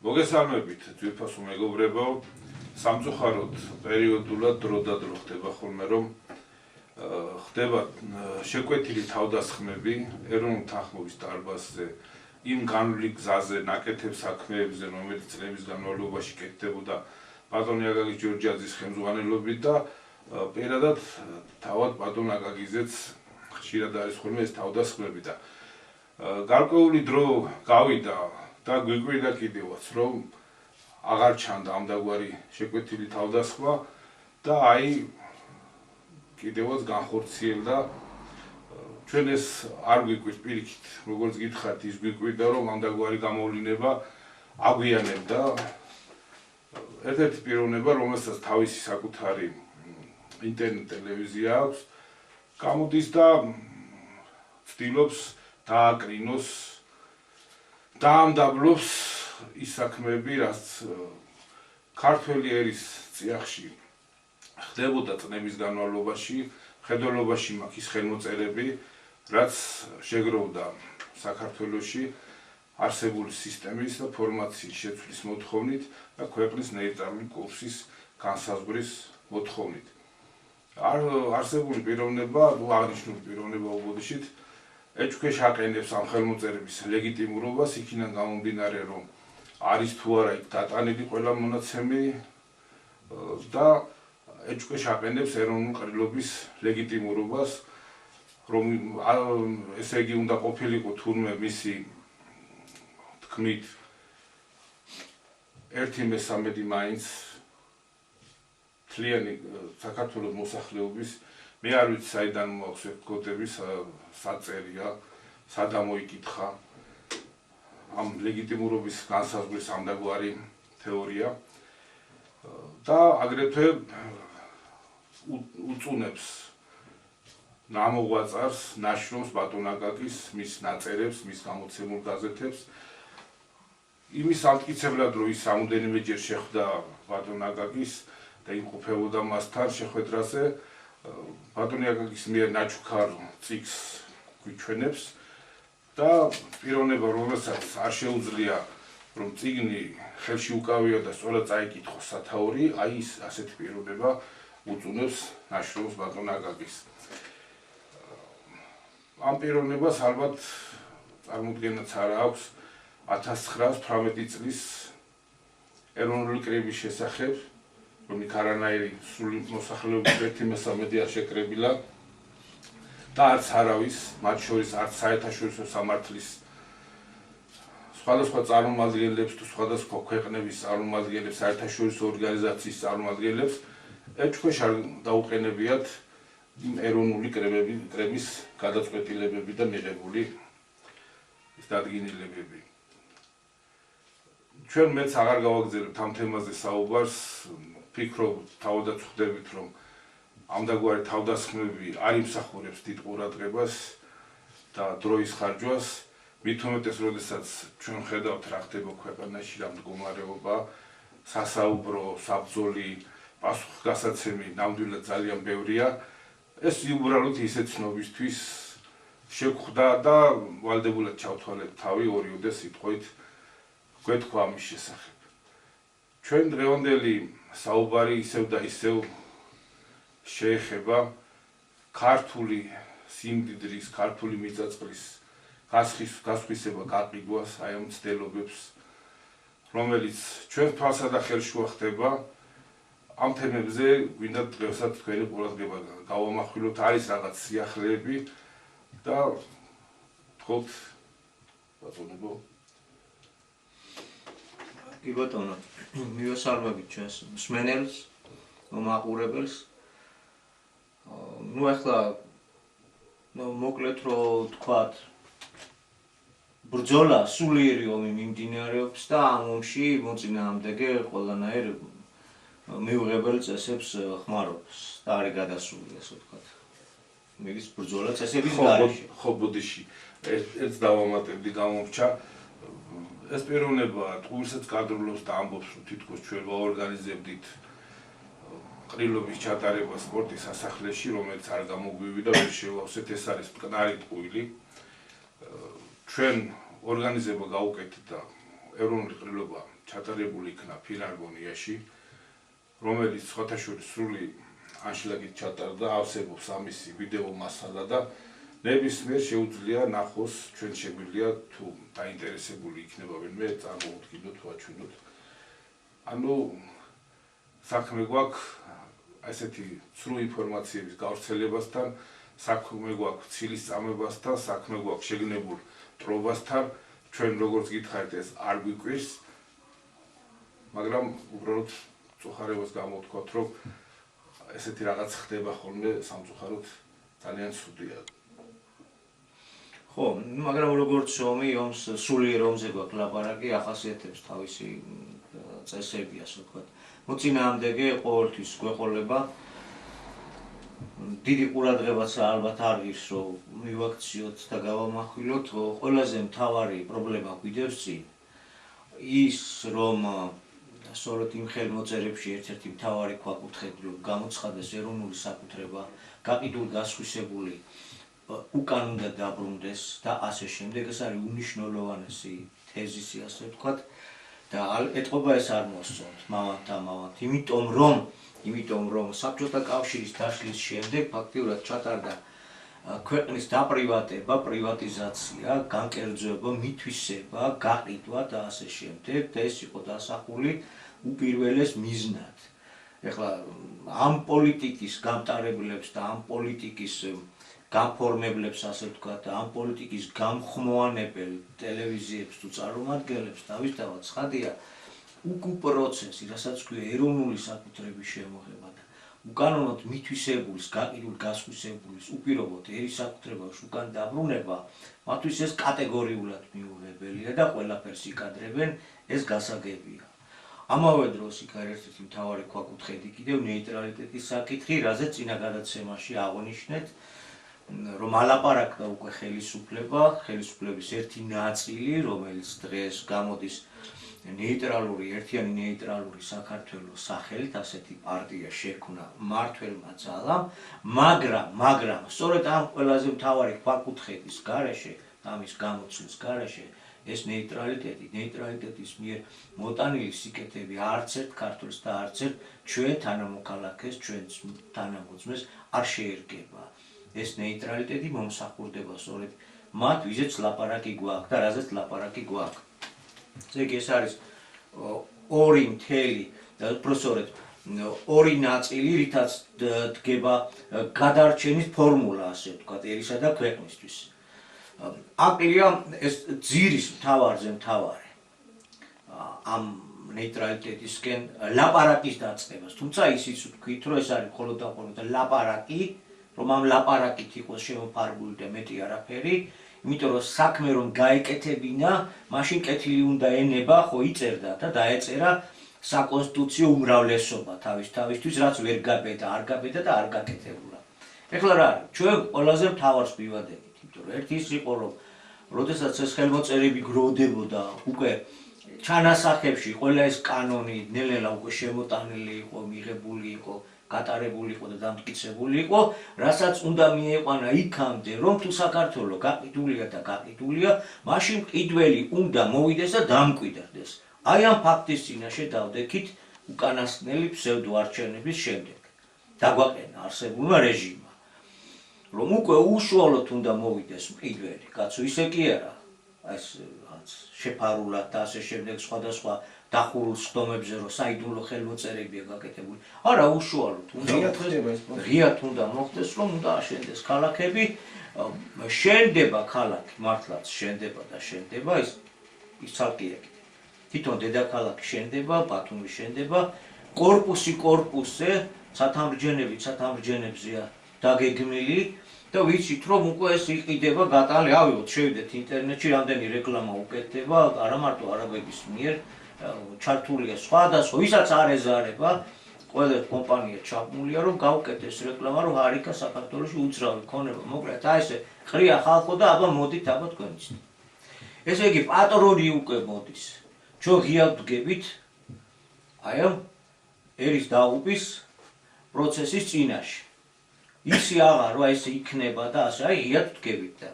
მოგესალმებით ძვირფასო მეგობრებო, სამწუხაროდ პერიოდულად დრო და დრო ხდება ხოლმე რომ ხდება შეკვეთილი თავდასხმები ეროვნულ თანხმობის დარბაზზე იმ განვლილ გზაზე ნაკეთებ საქმეებზე, რომელიც წლების განმავლობაში კეთდებოდა ბატონ აკაკი ჯორჯაძის ხელმძღვანელობით და პირადად თავად ბატონ აკაკიძეც ხშირად არის ხოლმე ეს თავდასხმები და გარკვეული დრო გავიდა და გვიკვირდა კიდევაც რომ აღარ ჩანდა ამდაგვარი შეკვეთილი თავდასხმა და აი კიდევაც განხორციელდა ჩვენ ეს არ გვიკვირთ პირიქით როგორც გითხართ ის გვიკვირდა რომ ამდაგვარი გამოვლინება აგვიანებდა ერთ-ერთი პიროვნება რომელსაც თავისი საკუთარი ინტერნეტ ტელევიზია აქვს გამოდის და ცდილობს დააკრინოს დაამდაბლობს ის საქმეები, რაც ქართველი ერის წიაღში ხდებოდა წლების განმავლობაში, მხედველობაში მაქვს ის ხელმოწერები, რაც შეგროვდა საქართველოში არსებული სისტემის და ფორმაციის შეცვლის მოთხოვნით და ქვეყნის ნეიტრალური კურსის განსაზღვრის მოთხოვნით. არსებული პიროვნება, აღნიშნული პიროვნება უბოდიშით ეჭქვეშ აყენებს ამ ხელმოწერების ლეგიტიმურობას იქიდან გამომდინარე რომ არის თუ არა იქ დატანილი ყველა მონაცემი და ეჭქვეშ აყენებს ეროვნული ყრილობის ლეგიტიმურობას რომ ესე იგი უნდა ყოფილიყო თურმე მისი თქმით 1/13 მაინც თლიანი საქართველოს მოსახლეობის მე არ ვიცი საიდან მოაქვს ეს კოდები საწერია სად ამოიკითხა ამ ლეგიტიმურობის განსაზღვრის ამდაგვარი თეორია და აგრეთვე უწუნებს ნამოღვაწარს ნაშრომს ბატონ აკაკის მის ნაწერებს მის გამოცემულ გაზეთებს იმის ამტკიცებლად რომ ის რამოდენიმეჯერ შეხვდა ბატონ აკაკის და იმყოფებოდა მასთან შეხვედრაზე ბატონი აკაკის მიერ ნაჩუქარ წიგნს გვიჩვენებს და პიროვნება რომელსაც არ შეუძლია რომ წიგნი ხელში უკავია და სწორად წაიკითხოს სათაური, აი ის ასეთი პიროვნება უწუნებს ნაშრომს ბატონ აკაკის. ამ პიროვნებას ალბათ წარმოდგენაც არ აქვს 1918 წლის ეროვნული კრების შესახებ რომ იქ არანაირი სრული მოსახლეობის 1/13 არ შეკრებილა და არც არავის, მათ შორის არც საერთაშორისო სამართლის სხვადასხვა წარმომადგენლებს თუ სხვადასხვა ქვეყნების წარმომადგენლებს, საერთაშორისო ორგანიზაციის წარმომადგენლებს ეჭქვეშ არ დაუყენებიათ ეროვნული კრების გადაწყვეტილებები და მიღებული დადგენილებები. ჩვენ მეც აღარ გავაგზავნებთ ამ თემაზე საუბარს ფიქრობ თავადაც ხვდებით რომ ამდაგვარი თავდასხმები არ იმსახურებს დიდ ყურადღებას და დროის ხარჯვას მით უმეტეს როდესაც ჩვენ ხედავთ რა ხდება ქვეყანაში რა მდგომარეობა სასაუბრო საბრძოლი პასუხგასაცემი ნამდვილად ძალიან ბევრია ეს უბრალოდ ისეთ ცნობისთვის შეგხვდა და ვალდებულად ჩავთვალეთ თავი ორიოდე სიტყვით გვეთქვა ამის შესახებ ჩვენ დღევანდელი საუბარი ისევ და ისევ შეეხება ქართული სიმდიდრის, ქართული მიწაწყლის გასხვისება გაყიდვას აი ამ მცდელობებს, რომელიც ჩვენ თვალსა და ხელშუა ხდება ამ თემებზე გვინდა დღესაც თქვენი ყურადღება გავამახვილოთ არის რაღაც სიახლეები და თქოთ ბატონებო კი ბატონო მივესალმებით ჩვენს მსმენელს, მომაყურებელს. ახლა მოკლედ რომ თქვათ ბრძოლა სულიერი ომი მიმდინარეობს და ამ ომში მოწინააღმდეგე ყველანაირ მიუღებელ წესებს ხმარობს და არის გადასული ასე ვთქვათ. მეგის ბრძოლა წესების გარეშე. ხო ბუდიში ეს დავამატებდი გამომრჩა ეს პიროვნება ტყუილსაც კადრულობს და ამბობს რომ თითქოს ჩვენ ვაორგანიზებდით ყრილობის ჩატარებას სპორტის სასახლეში რომელიც არ გამოგვივიდა ვერ შევავსეთ ეს არის მტკნარი ტყუილი ჩვენ ორგანიზება გაუკეთდა ეროვნული ყრილობა ჩატარებული იქნა ფილარმონიაში, რომელიც სხვათა შორის სრული ანშლაგით ჩატარდა, ავსებობს ამისი ვიდეო მასალა და ნებისმიერ შეუძლია ნახოს, ჩვენ შეგვიძლია თუ დაინტერესებული იქნება ვინმე წარმოვუდგინოთ, ვაჩვენოთ. ანუ საქმე გვაქვს ასეთი ცრუ ინფორმაციების გავრცელებასთან, საქმე გვაქვს ცილის წამებასთან, საქმე გვაქვს შეგნებულ ტრობასთან, ჩვენ როგორც გითხარით ეს არ გვიკვირს, მაგრამ უბრალოდ წუხარებას გამოვთქვათ, რომ ესეთი რაღაც ხდება ხოლმე სამწუხაროდ ძალიან ცუდია. ხო, მაგრამ როგორც ომს სულიერ ომზე გვაქვს ლაპარაკი, ახასიათებს თავისი წესები, ასე ვთქვათ. მოწინააღმდეგე ყოველთვის გვეყოლება. დიდი ყურადღებაც ალბათ არ ღირს, რომ მივაქციოთ და გავამახვილოთ, ყველაზე მთავარი პრობლემა გვიდევს წინ. ის რომ სწორედ იმ ხელმოწერებში ერთ-ერთი მთავარი ქვაკუთხედი რომ გამოცხადეს ეროვნული საკუთრება, გაყიდულ გასხვისებული უკან უნდა დაბრუნდეს და ასე შემდეგ. ეს არის უნიშნულოვანესი თეზისი, ასე ვთქვათ. და ეტყობა ეს არ მოსწონთ მავანთ, იმიტომ რომ საბჭოთა კავშირის დაშლის შემდეგ ფაქტიურად ჩატარდა ქვეყნის დაპრივატება, პრივატიზაცია, განკერძოება, მითვისება, გაყიდვა და ასე შემდეგ და ეს იყო დასახული უპირველეს მიზნად. ეხლა ამ პოლიტიკის გამტარებლებს და ამ პოლიტიკის განფორმებლებს, ასე ვთქვათ, ამ პოლიტიკის გამხმოვანებელ ტელევიზიებს თუ წარმომადგენლებს თავისთავად ცხადია უკუ პროცესი, რასაც ქვია ეროვნული საკუთრების შემოღება და უკანონოდ მითვისებულის, გაყიდულ გასხვისებულის უპირობოდ ერის საკუთრებაში უკან დაბრუნება, მათთვის ეს კატეგორიულად მიუღებელია და ყველაფერს იკადრებენ, ეს გასაგებია. ამავე დროს იქ არის ერთ-ერთი მთავარი ქვაკუთხედი კიდევ ნეიტრალიტეტის საკითხი, რაზეც წინა გადაცემაში აღნიშნეთ, რომ ალაპარაკდა უკვე ხელისუფლების ერთი ნაწილი, რომელიც დღეს გამოდის ერთიანი ნეიტრალური საქართველოს სახელით, ასეთი პარტია შექმნა მმართველმა ძალამ, მაგრამ სწორედ ამ ყველაზე მთავარი ქვაკუთხედის გარეშე, ამის გამოცვლის გარეშე, ეს ნეიტრალიტეტის მიერ მოტანილი სიკეთები არც ერთ ქართველს და არც ერთ ჩვენ თანამოქალაქეს, ჩვენ თანამოძმეს არ შეერგება. ეს ნეიტრალიტეტი მომსახურდება სწორედ მათ, ვიზეც ლაპარაკი გვაქვს და რაზეც ლაპარაკი გვაქვს. ზეგი ეს არის ორი ნაწილი, რითაც დგება გადარჩენის ფორმულა, ასე ვთქვათ, ერისა და ქვეყნისთვის. აკლია ეს ძირის მთავარი ამ ნეიტრალიტეტისკენ ლაპარაკის დაწყებას. თუმცა ისიც ვთქვით, რომ ეს არის მხოლოდ და მხოლოდ ლაპარაკი, რომ ამ ლაპარაკით იყოს შემოფარგლული და მეტი არაფერი, იმიტომ რომ საქმე რომ გაეკეთებინა, მაშინ კეთილი უნდა ენება, ხო იწერდა და დაეწერა საკონსტიტუციო უმრავლესობა თავისთვის, რაც ვერ გაბედა, არ გაბედა და არ გაკეთებულა. ეხლა რა არის? ჩვენ ყველაზე მთავარს მივადებით, იმიტომ რომ ერთი ის იყო, რომ როდესაც ეს ხელმოწერები გროვდებოდა, უკვე ჩანასახებში ყველა ეს კანონი ნელ-ნელა უკვე შემოტანილი იყო, მიღებული იყო, გატარებული იყო და დამტკიცებული იყო, რასაც უნდა მიეყვანა იქამდე, რომ თუ საქართველო გაყიდულია, მაშინ მყიდველი უნდა მოვიდეს და დამკვიდრდეს. აი ამ ფაქტის წინაშე დავდექით უკანასკნელი ფსევდოარჩევნების შემდეგ. დაგვაყენა არსებულმა რეჟიმმა, რომ უკვე უშუალოდ უნდა მოვიდეს მყიდველი, კაცო, ისე კი არა, ეს შეფარულად და ასე შემდეგ სხვადასხვა დახურულ სხდომებზე, რომ საიდუმლო ხელმოწერებია გაკეთებული. არა, უშუალოდ ღიად უნდა მოხდეს, რომ უნდა აშენდეს ქალაქები, შენდება ქალაქი, მართლაც შენდება და შენდება, ის ცალკეა. თვითონ დედაქალაქი შენდება, ბათუმი შენდება, კორპუსზე, ცათამბჯენებზეა დაგეგმილი და ვიცით, რომ უკვე ეს იყიდება გატალი, ავიღოთ, შევიდეთ ინტერნეტში, რამდენი რეკლამა უკეთდება, არა მარტო არაბების მიერ, ჩართულია სხვადასხვა, ვისაც არ ეზარება, ყველა კომპანია ჩაბმულია, რომ გაუკეთეს რეკლამა, რომ ჰარიკა საქართველოში უძრავი ქონება, მოკლედ, აი ესე ყრია ხალხო და აბა მოდით, აბა თქვენიც. ესე იგი, პატრონი უკვე მოდის. ჩვენ ღიად ვდგებით აი ამ ერის დაუპის პროცესის წინაშე. ისი აღარ რა ესე იქნება და ასე აი ღიად ვდგებით და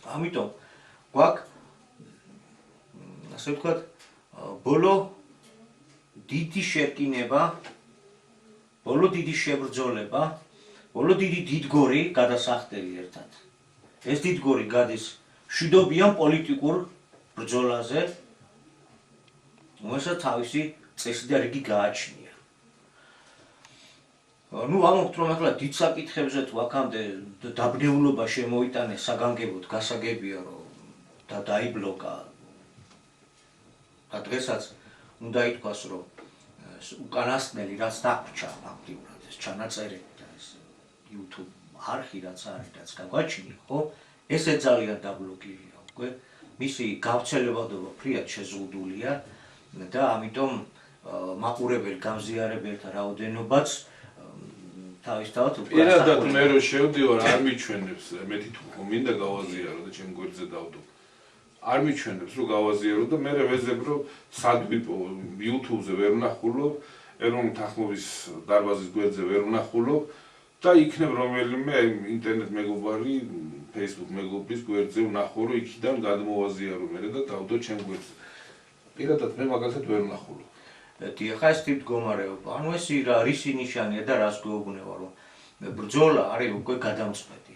ამიტომ გვაქვს ასე ვთქვათ ბოლო დიდი შეკინება, ბოლო დიდი შებრძოლება, ბოლო დიდი დიდგორი გადასახდელი ერთად. ეს დიდგორი გადის მშვიდობიან პოლიტიკურ ბრძოლაზე, რომელსაც თავისი წესი და რიგი გააჩნია. ამობთ რომ ახლა დიდ საკითხებზე თუ აქამდე დაბნეულობა შემოიტანეს საგანგებოდ, გასაგებია რომ და დაიბლოკა და დღესაც უნდა ითქვას რომ უკანასკნელი რაც დაგვრჩა აქტიურად ეს ჩანაწერები და ეს YouTube არხი რაც არის რაც გაგვაჩნია, ხო? ესე ძალიან დაბლოკილია უკვე. მისი გავრცელებადობა ფრიად შეზღუდულია და ამიტომ მაყურებელი გამზიარებელთა რაოდენობაც თავისთავად უკვე პირადად მე რო შევდივარ არ მიჩვენებს მეთი თუ მინდა გავაზიარო და ჩემ გვერდზე დავდო. არ მიჩვენებს რომ გავაზიარო და მე ვეზებრო სად ვიპო YouTube-ზე ვერ ვნახულობ, ეროვნული თანხმობის დარბაზის გვერდზე ვერ ვნახულობ და იქნებ რომელიმე ინტერნეტ მეგობარი Facebook მეგობის გვერდზე ვნახო რომ იქიდან გადმოვაზიარო მე და დავდო ჩემ გვერდზე. პირადად მე მაგალითად ვერ ვნახულობ. ხა ეს ტიპ მდგომარეობა, ანუ ეს რისი ნიშანია და რას გვეუბნება რომ ბრძოლა არის უკვე გადამწყვეტი.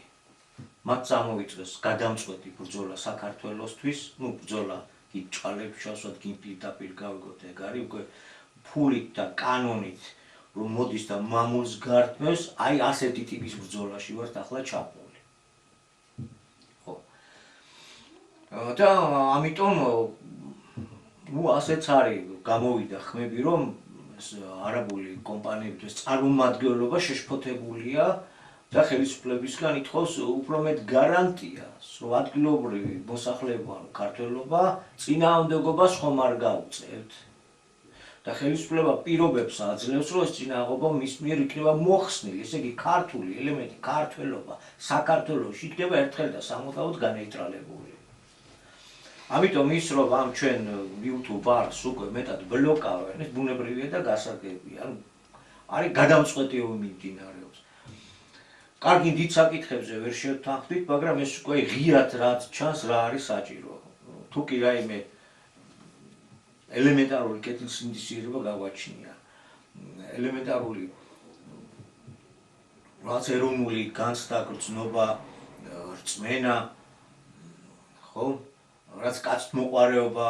მათ წამოიწეს გადამწყვეტი ბრძოლა საქართველოსთვის, ბრძოლა იქ ჭალებს შევსვათ გინპირდაპირ გავიგოთ ეგ არის უკვე ფულით და კანონით რომ მოდის და მამულს გართმევს, აი ასეთი ტიპის ბრძოლაში ვართ ახლა ჩაბმული. ხო. და ამიტომ ასეც არის გამოვიდა ხმები რომ არაბული კომპანიების წარმომადგენლობა შეშფოთებულია და ხელისუფლებისგან ითხოვს უფრო მეტ გარანტიას, რომ ადგილობრივი მოსახლეობა, ქართველობა წინააღმდეგობას ხომ არ გაუწევთ. და ხელისუფლება პირობებს აძლევს, რომ ეს წინააღმდეგობა მის მიერ იქნება მოხსნილი, ესე იგი ქართული ელემენტი, ქართველობა საქართველოში იქნება ერთხელ და სამუდამოდ განეიტრალებული. ამიტომ ის რომ ამ ჩვენ YouTube არს უკვე მეტად ბლოკავენ, ეს ბუნებრივია და გასაგებია. არის გადამწყვეტი ომი მიმდინარეობს. კარგი დიდ საკითხებზე ვერ შევთანხმდით, მაგრამ ეს უკვე ღიად რაც ჩანს რა არის საჭირო. თუ კი რაიმე ელემენტარული კეთილსინდისიერება გაგვაჩნია. ელემენტარული რაც ეროვნული განცდა, გრძნობა, რწმენა, ხო? რაც კაცთმოყვარეობა,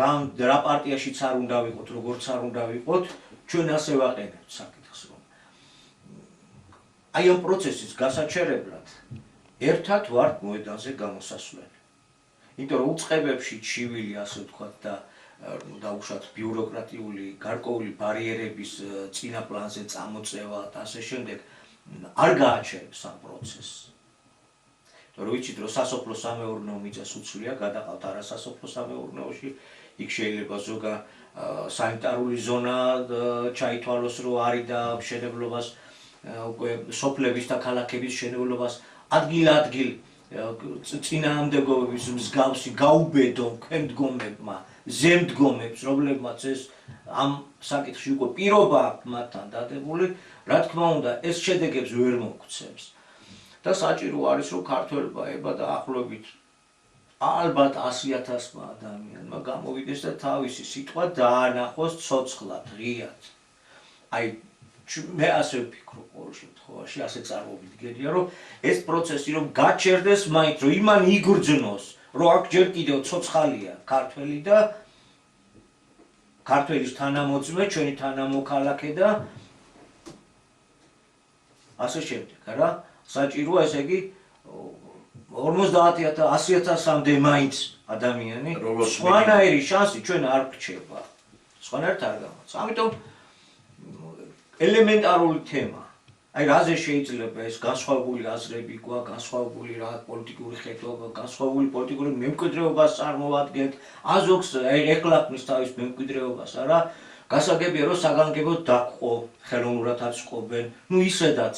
რა პარტიაშიც არ უნდა ვიყოთ, როგორც არ უნდა ვიყოთ, ჩვენ ასე ვაყენებთ საკითხს, რომ აი ამ პროცესის გასაჩერებლად ერთად ვართ მოედანზე გამოსასვლელი. იმიტომ რომ უწყებებში ჩივილი, ასე ვთქვათ და დაუშვათ ბიუროკრატიული გარკვეული ბარიერების წინა პლანზე წამოწევა და ასე შემდეგ არ გააჩერებს ამ პროცესს. რომ ვიცით რომ სასოფლო-სამეურნეო მიწას უცვლია გადაყავთ არასასოფლო-სამეურნეოში, იქ შეიძლება ზოგა სანიტარული ზონა ჩაითვალოს რომ არის და მშენებლობას უკვე სოფლების და ქალაქების მშენებლობას ადგილ-ადგილ წინააღმდეგობების მსგავსი გაუბედო ქვემდგომებმა, ზემდგომებს, რომლებმაც ეს ამ საკითხში უკვე პირობა აქვთ მათთან დადებული, რა თქმა უნდა, ეს შედეგებს ვერ მოგცემს. და საჭირო არის რომ ქართველობა ება დაახლოებით ალბათ 100,000 ადამიანმა გამოვიდეს და თავისი სიტყვა დაანახოს ცოცხლად, ღიად. აი მე ასე ვფიქრობ ყოველ შემთხვევაში, ასე წარმოვიდგენია რომ ეს პროცესი რომ გაჩერდეს მაინც რომ იმან იგრძნოს, რომ აქ ჯერ კიდევ ცოცხალია ქართველი და ქართველის თანამოძმე, ჩვენი თანამოქალაქე და ასე შემდეგ, რა? საჭიროა ესე იგი 50,000 100,000-მდე მაინც ადამიანი სხვანაირი შანსი ჩვენ არ გრჩება. სხვანაირად არ გამოდის. ამიტომ ელემენტარული თემა. აი რაზე შეიძლება ეს განსხვავებული აზრები გვაქვს, განსხვავებული რა პოლიტიკური ხედვა, განსხვავებული პოლიტიკური მემკვიდრეობას წარმოადგენთ. აზოგს ეკლაპნის თავის მემკვიდრეობას, არა? გასაგებია რომ საგანგებოდ დაგყო, ხელოვნურად აწყობენ. ისედაც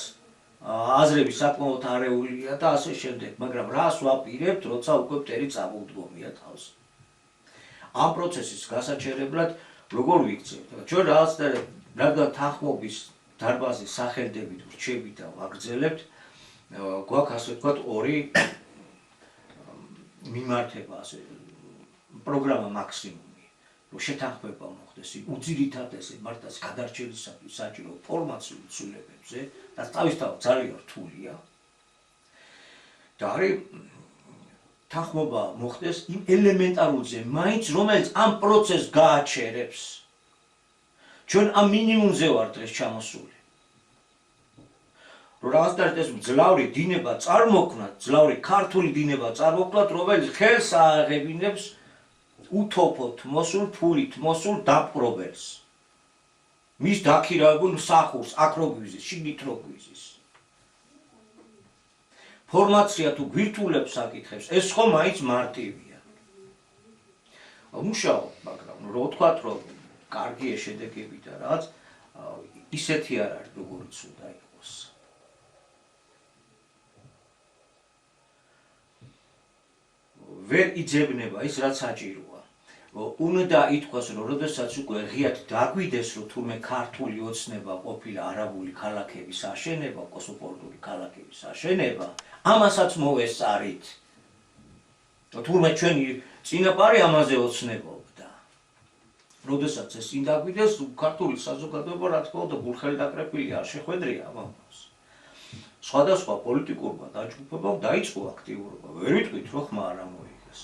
აზრები საკმაოდ არეულია და ასე შემდეგ, მაგრამ რას ვაპირებთ, როცა უკვე მტერი წამოვდგომია თავს. ამ პროცესის გასაჩერებლად როგორ ვიქცევთ? ჩვენ რადგან თანხმობის დარბაზის სახელდებით ვრჩებით და ვაგრძელებთ, გვაქვს ასე ვთქვათ ორი მიმართება, ასე პროგრამა მაქსიმუმი, რომ შეთანხმება მოხდეს უძირითადესე მართლაც გადარჩენისათვის საჭირო ფორმაციულ ცვლილებებზე და თავისთავად ძალიან რთულია. და არის თანხმობა მოხდეს იმ ელემენტარულზე, მაინც რომელიც ამ პროცესს გააჩერებს. ჩვენ ამ მინიმუმზე ვარ დღეს ჩამოსული. რომ რაღაცნაირად ეს ძლავრი დინება წარმოქმნათ, ძლავრი ქართული დინება წარმოქმნათ, რომელიც ხელს ააღებინებს უთოფოთ მოსულ ფულით, მოსულ დაპყრობელს. მის დაქირავებულ მსახურს, აქ რო გვიზის, შიგნით რო გვიზის. ფორმაცია თუ გვირთულებს საკითხებს, ეს ხო მაინც მარტივია. მუშაობ, მაგრამ რო ვთქვათ, რომ კარგია შედეგები და რაღაც, ისეთი არ არის, როგორც უნდა იყოს. ვერ იძებნება ის, რაც საჭიროა. უნდა ითქვას, რომ როდესაც უკვე ღიად დაგვიდეს, რომ თურმე ქართული ოცნება ყოფილა არაბული ქალაქების აშენება, კოსმოპოლიტური ქალაქების აშენება, ამასაც მოვესწარით. თურმე ჩვენი წინაპარი ამაზე ოცნებობდა. როდესაც ეს წინ დაგვიდეს, ქართული საზოგადოება რა თქმა უნდა გულხელდაკრეფილი არ შეხვედრია ამას. სხვადასხვა პოლიტიკურმა დაჯგუფებამ დაიწყო აქტიურობა. ვერ ვიტყვით, რომ ხმა არ ამოიღეს.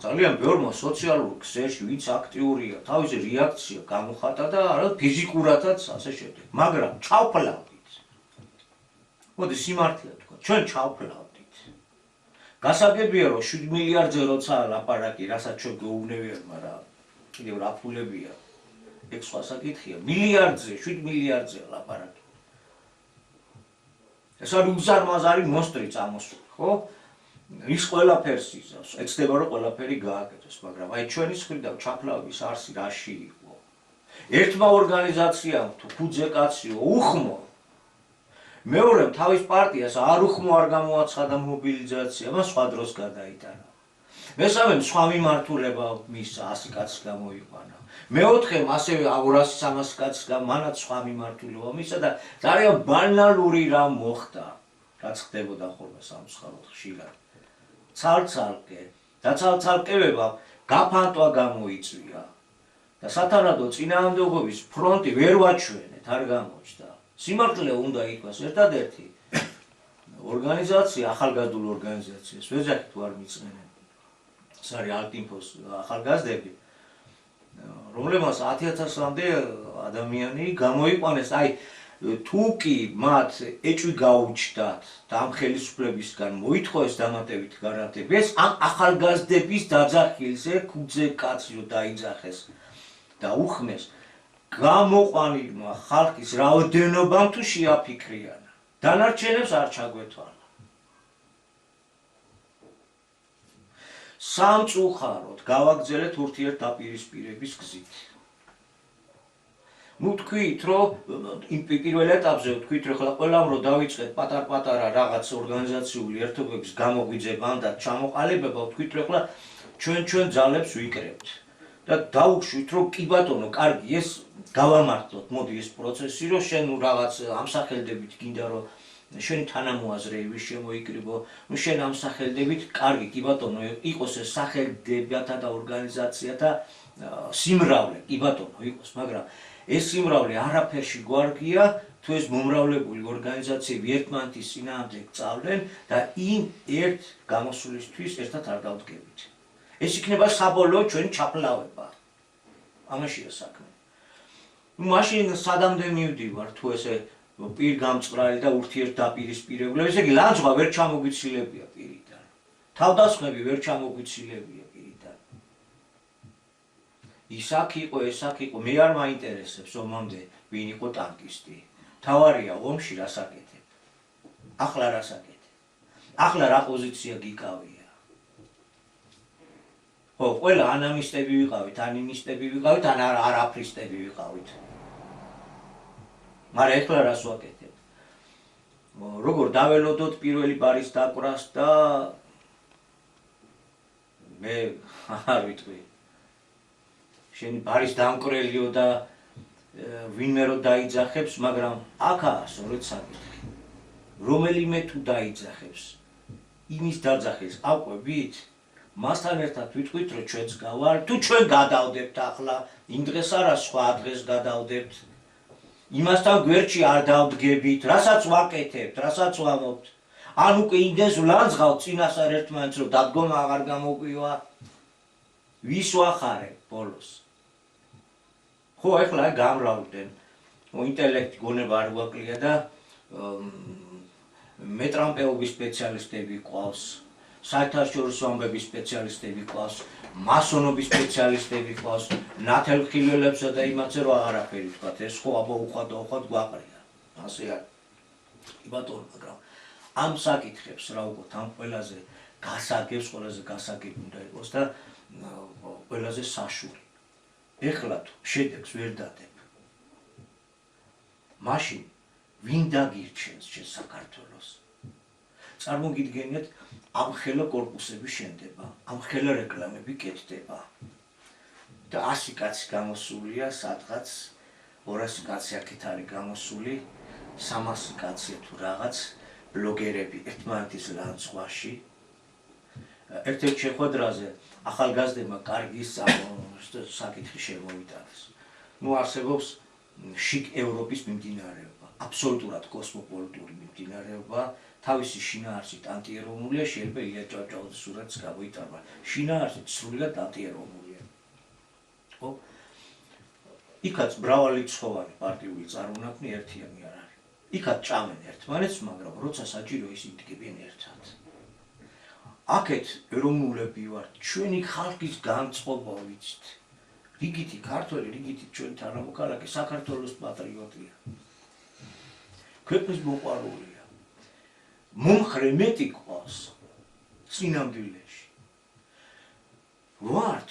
ძალიან ბევრმა სოციალურ ქსელში ვინც აქტიურია, თავისი რეაქცია გამოხატა და არა ფიზიკურადაც ასე შემდეგ. მაგრამ ჩავფლავდით. მოდი სიმართლე თქვა, ჩვენ ჩავფლავდით. გასაგებია, რომ 7 მილიარდზე როცა ლაპარაკი, რასაც ჩვენ გვეუბნებიან, მაგრამ კიდევ რა ფულებია. ეგ სხვა საკითხია. მილიარდზე, 7 მილიარდზე ლაპარაკი. ეს არის უზარმაზარი მოსტრი წამოსული, ხო? ის ყველაფერს იზავს, ეცდება რომ ყველაფერი გააკეთოს, მაგრამ აი ჩვენი მხრიდან ჩაფლავის არსი რაში იყო? ერთმა ორგანიზაციამ თუ ფუძე კაციო უხმო, მეორემ თავის პარტიას არ უხმო არ გამოაცხადა მობილიზაცია, მას სხვა დროს გადაიტანა. მესამემ სხვა მიმართულება მისცა 100 კაცს გამოიყვანა. მეოთხემ ასევე 200-300 კაცს მანაც სხვა მიმართულება მისცა და ძალიან ბანალური რამ მოხდა, რაც ხდებოდა ხოლმე სამცხაროდ ხშირად. ცალ-ცალკე და ცალ-ცალკევება გაფანტვა გამოიწვია და სათანადო წინააღმდეგობის ფრონტი ვერ ვაჩვენეთ, არ გამოჩნდა. სიმართლე უნდა ითქვას, ერთადერთი ორგანიზაცია, ახალგაზრდული ორგანიზაციას, ვეძახით თუ არ მიწყენენ. ეს არის ალტინფოს ახალგაზრდები, რომლებმაც 10,000-მდე ადამიანი გამოიყვანეს, აი თუ კი მათ ეჭვი გაუჩნდათ და ამ ხელისუფლებისგან მოითხოვეს დამატებით გარანტიები, ეს ამ ახალგაზრდების დაძახილზე ქუძე კაცი რომ დაიძახეს და უხმეს გამოყვანილმა ხალხის რაოდენობამ თუ შეაფიქრიანა. დანარჩენებს არ ჩაგვეთვალა. სამწუხაროდ გავაგრძელეთ ურთიერთდაპირისპირების გზით. ნუ თქვით, რომ იმ პირველ ეტაპზე თქვით, რომ ხლა ყველამ რომ დავიწყეთ პატარ-პატარა რაღაც ორგანიზაციული ერთობების გამოგვიძება და ჩამოყალიბება, თქვით, რომ ხლა ჩვენ ძალებს ვიკრებთ. და დაუშვით, რომ კი ბატონო, კარგი, ეს გავამართლოთ, მოდი ეს პროცესი, რომ შენ რაღაც ამსახელდებით გინდა რომ შენი თანამოაზრეები შემოიკრიბო, ნუ შენ ამსახელდებით, კარგი, კი ბატონო, იყოს ეს სახელდებათა და ორგანიზაციათა სიმრავლე, კი ბატონო, იყოს, მაგრამ ეს სიმრავლე არაფერში გვარგია, თუ ეს მომრავლებული ორგანიზაციები ერთმანეთის წინააღმდეგ წავდნენ და იმ ერთ გამოსვლისთვის ერთად არ დავდგებით. ეს იქნება საბოლოო ჩვენი ჩაფლავება. ამაშია საქმე. მაშინ სადამდე მივდივარ, თუ ესე პირგამწყრალი და ურთიერთდაპირისპირებლები, ესე იგი ლანძღვა ვერ ჩამოგვიცილებია პირიდან. თავდასხმები ვერ ჩამოგვიცილებია პირიდან. ის აქ იყო, ეს აქ იყო, მე არ მაინტერესებს ომამდე ვინ იყო ტანკისტი. თავარია ომში რას აკეთებ. ახლა რას აკეთებ. ახლა რა პოზიცია გიკავია. ხო, ყველა ანამისტები ვიყავით, ანინისტები ვიყავით, ან არაფრისტები ვიყავით. მაგრამ ეხლა რას ვაკეთებ? როგორ დაველოდოთ პირველი ბარის დაკვრას და მე არ ვიტყვი. შენი ბარის დამკვრელიო და ვინმე რო დაიძახებს, მაგრამ აქაა სწორედ საკითხი. რომელიმე თუ დაიძახებს, იმის დაძახის ავყვებით, მასთან ერთად ვიტყვით, რომ ჩვენც გავარ, თუ ჩვენ გადავდებთ ახლა, იმ დღეს არა, სხვა დღეს გადავდებთ. იმასთან გვერდში არ დავდგებით, რასაც ვაკეთებთ, რასაც ვამობთ. ან უკვე იმდეს ვლანძღავთ წინასწარ ერთმანეთს, რომ დადგომა აღარ გამოგვივა. ვის ვახარებ ბოლოს? ხო, ახლა გამრავლდნენ. ინტელექტი გონება არ გვაკლია და მეტრამპეობის სპეციალისტები ყავს, საერთაშორისო ამბების სპეციალისტები ყავს, მასონობის სპეციალისტები ყავს, ნათელხილველებსა და იმათზე რომ აღარაფერი ვთქვათ, ეს ხო აბა უხად გვაყრია. ასე არის. ბატონო, მაგრამ ამ საკითხებს რა ვუყოთ, ამ ყველაზე გასაგებს, ყველაზე გასაგები უნდა იყოს და ყველაზე საშური. ეხლა თუ შედეგს ვერ დადებ, მაშინ ვინ დაგირჩენს შენ საქართველოს? წარმოგიდგენიათ, ამხელა კორპუსები შენდება, ამხელა რეკლამები კეთდება და 100 კაცი გამოსულია სადღაც, 200 კაცი აქეთ არის გამოსული, 300 კაცი თუ რაღაც ბლოგერები ერთმანეთის ლანცხვაში. ერთ-ერთ შეხვედრაზე ახალგაზრდებმა კარგი საკითხი შემოვიტანეს. არსებობს შიკ ევროპის მიმდინარეობა, აბსოლუტურად კოსმოპოლიტური მიმდინარეობა, თავისი შინაარსით ანტიეროვნულია, შეიძლება ილია ჭავჭავაძის სურათს გამოიტანა. შინაარსით სრულიად ანტიეროვნულია. ხო? იქაც მრავალრიცხოვანი პარტიული წარმონაქმნი ერთიანი არ არის. იქაც ჭამენ ერთმანეთს, მაგრამ როცა საჭირო ისინი დგებიან ერთად. აქეთ ეროვნულები ვართ, ჩვენი ხალხის განწყობა ვიცით. რიგითი ქართველი, რიგითი ჩვენი თანამოქალაქე საქართველოს პატრიოტია. ქვეყნის მოყვარულია. მომხრე მეტი ყავს წინამძილეში. ვართ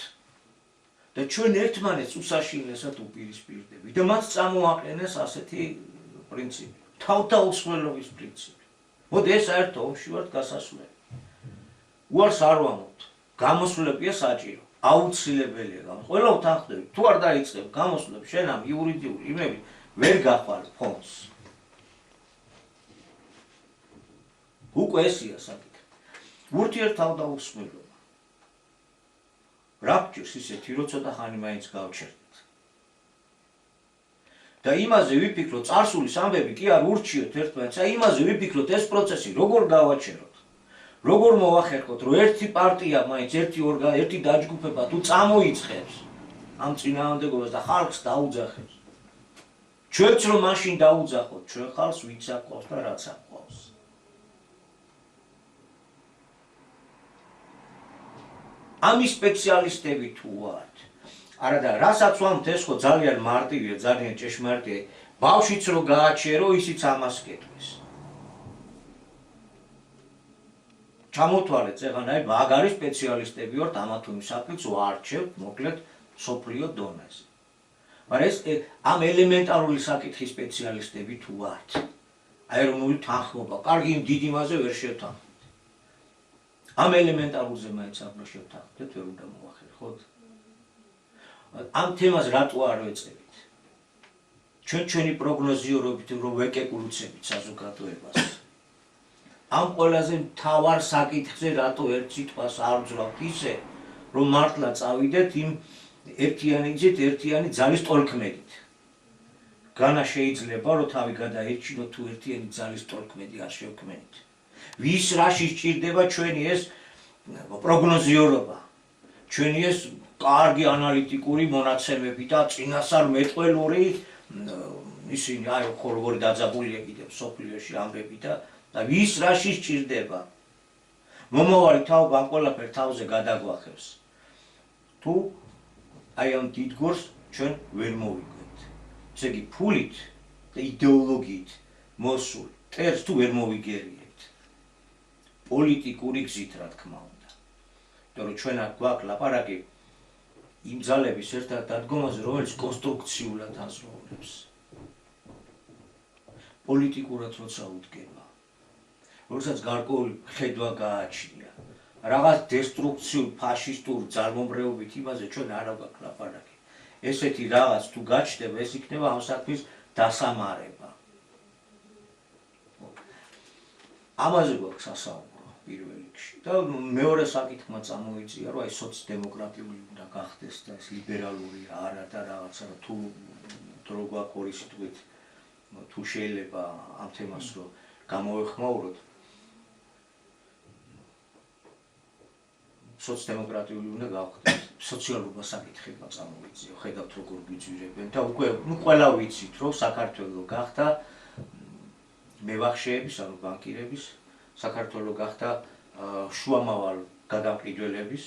და ჩვენ ერთმანეთს უსაშინლესად უპირისპირდებით და მას წამოაყენეს ასეთი პრინციპი, თავდაუსხმელობის პრინციპი. მოდი ეს საერთო ომში ვართ გასასვლელი. უარს არ ვამობთ, გამოსვლებია საჭირო, აუცილებელია გამოსვლა. ყველა უთანხმდებით, თუ არ დაიწყებ გამოსვლებს, შენ ამ იურიდიული იმები ვერ გახვალ ფონდს. უკვე ესია საკითხი. ურთიერთთავდაუსხმელობა. რა გჭირს ისეთი, რომ ცოტა ხანი მაინც გავჩერდეთ. და იმაზე ვიფიქროთ, წარსულის ამბები კი არ ურჩიოთ ერთმანეთს, იმაზე ვიფიქროთ, ეს პროცესი როგორ გავაჩეროთ. როგორ მოვახერხოთ, რომ ერთი პარტია მაინც ერთი დაჯგუფება თუ წამოიწყებს ამ წინააღმდეგობას და ხალხს დაუძახებს. ჩვენც რომ მაშინ დაუძახოთ, ჩვენ ხალხს ვინც აკყავს და რაც აკყავს. ამის სპეციალისტები თუ ვართ. არა და რასაც ვამთ, ეს ხო ძალიან მარტივია, ძალიან ჭეშმარიტია. ბავშვიც რო გააჩერო, ისიც ამას კეთებს. ჩამოთვალეთ წეღანაი მაგარი სპეციალისტები ვართ ამა თუ იმ საკითხს ვარჩევთ მოკლედ სოფლიო დონეზე. მაგრამ ეს ამ ელემენტარული საკითხის სპეციალისტები თუ ვართ. აერონული თანხმობა, კარგი იმ დიდ იმაზე ვერ შევთანხმდით. ამ ელემენტარულზე მაინც აღარ შევთანხმდით, ვერ უნდა მოვახერხოთ. ამ თემას რატო არ ვეწევით? ჩვენი პროგნოზიორობით რომ ვეკეკულუცებით საზოგადოებას. ამ ყველაზე მთავარ საკითხზე რატო ერთ სიტყვას არ ვძრავთ ისე, რომ მართლა წავიდეთ იმ ერთიანი ძალის ტოლქმედით. განა შეიძლება, რომ თავი გადაერჩინოთ თუ ერთიანი ძალის ტოლქმედი არ შევქმნით. ვის რაში სჭირდება ჩვენი ეს პროგნოზიორობა, ჩვენი ეს კარგი ანალიტიკური მონაცემები და წინასწარ მეტყველური ისინი აი ხო როგორი დაძაბულია კიდევ სოფლიოში ამბები და ვის რაში სჭირდება. მომავალი თაობა ამ ყველაფერ თავზე გადაგვახევს. თუ აი ამ დიდგორს ჩვენ ვერ მოვიგვეთ. ესე იგი ფულით და იდეოლოგიით მოსულ ტერს თუ ვერ მოვიგერიებთ. პოლიტიკური გზით რა თქმა უნდა. იმიტომ რომ ჩვენ აქ გვაქვს ლაპარაკი იმ ძალების ერთად დადგომაზე, რომელიც კონსტრუქციულად აზროვნებს. პოლიტიკურად როცა უდგება, როდესაც გარკვეული ხედვა გააჩნია, რაღაც დესტრუქციულ ფაშისტურ ძალმომრეობით იმაზე ჩვენ არ გვაქვს ლაპარაკი. ესეთი რაღაც თუ გაჩნდება, ეს იქნება ამ საქმის დასამარება. ამაზე გვაქვს სასაუბრო. პირველ რიგში. და მეორე საკითხმა წამოიწია, რომ აი სოციალ-დემოკრატიული უნდა გახდეს და ეს ლიბერალური არა და რაღაცა თუ დრო გვაქვს ორი სიტყვით თუ შეიძლება ამ თემას რომ გამოვეხმაუროთ. სოციალ-დემოკრატიული უნდა გავხდეს. სოციალურმა საკითხებმა წამოიწია, ხედავთ როგორ გვიძვირებენ და უკვე ყველა ვიცით, რომ საქართველოს გახდა მევახშეების, ანუ ბანკირების, საქართველოს გახდა შუამავალ გადამყიდველების,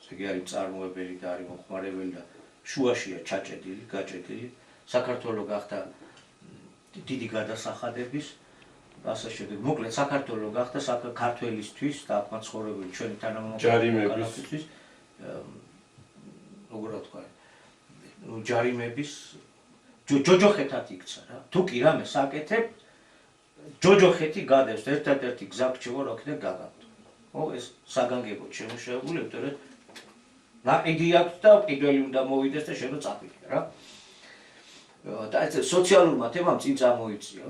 ესე იგი არის მწარმოებელი და არის მომხმარებელი და შუაშია ჩაჭედილი, გაჭედილი, საქართველოს გახდა დიდი გადასახადების, ასე შემდეგ. მოკლედ საქართველოს გახდა საქართველოსთვის და აქ მაცხოვრებელი ჩვენი თანამომავალებისთვის როგორ ვთქვა, ჯარიმების ჯოჯოხეთად იქცა რა. თუ კი რამე საკეთებ, ჯოჯოხეთი გადევს, ერთადერთი გზა გრჩება რა კიდე გაგავთ. ხო, ეს საგანგებოდ შემოშეებული, იმიტომ რომ ნაყიდი აქვს და პირველი უნდა მოვიდეს და შენ რო წაყიდე რა. და ეს სოციალურმა თემამ წინ წამოიწია.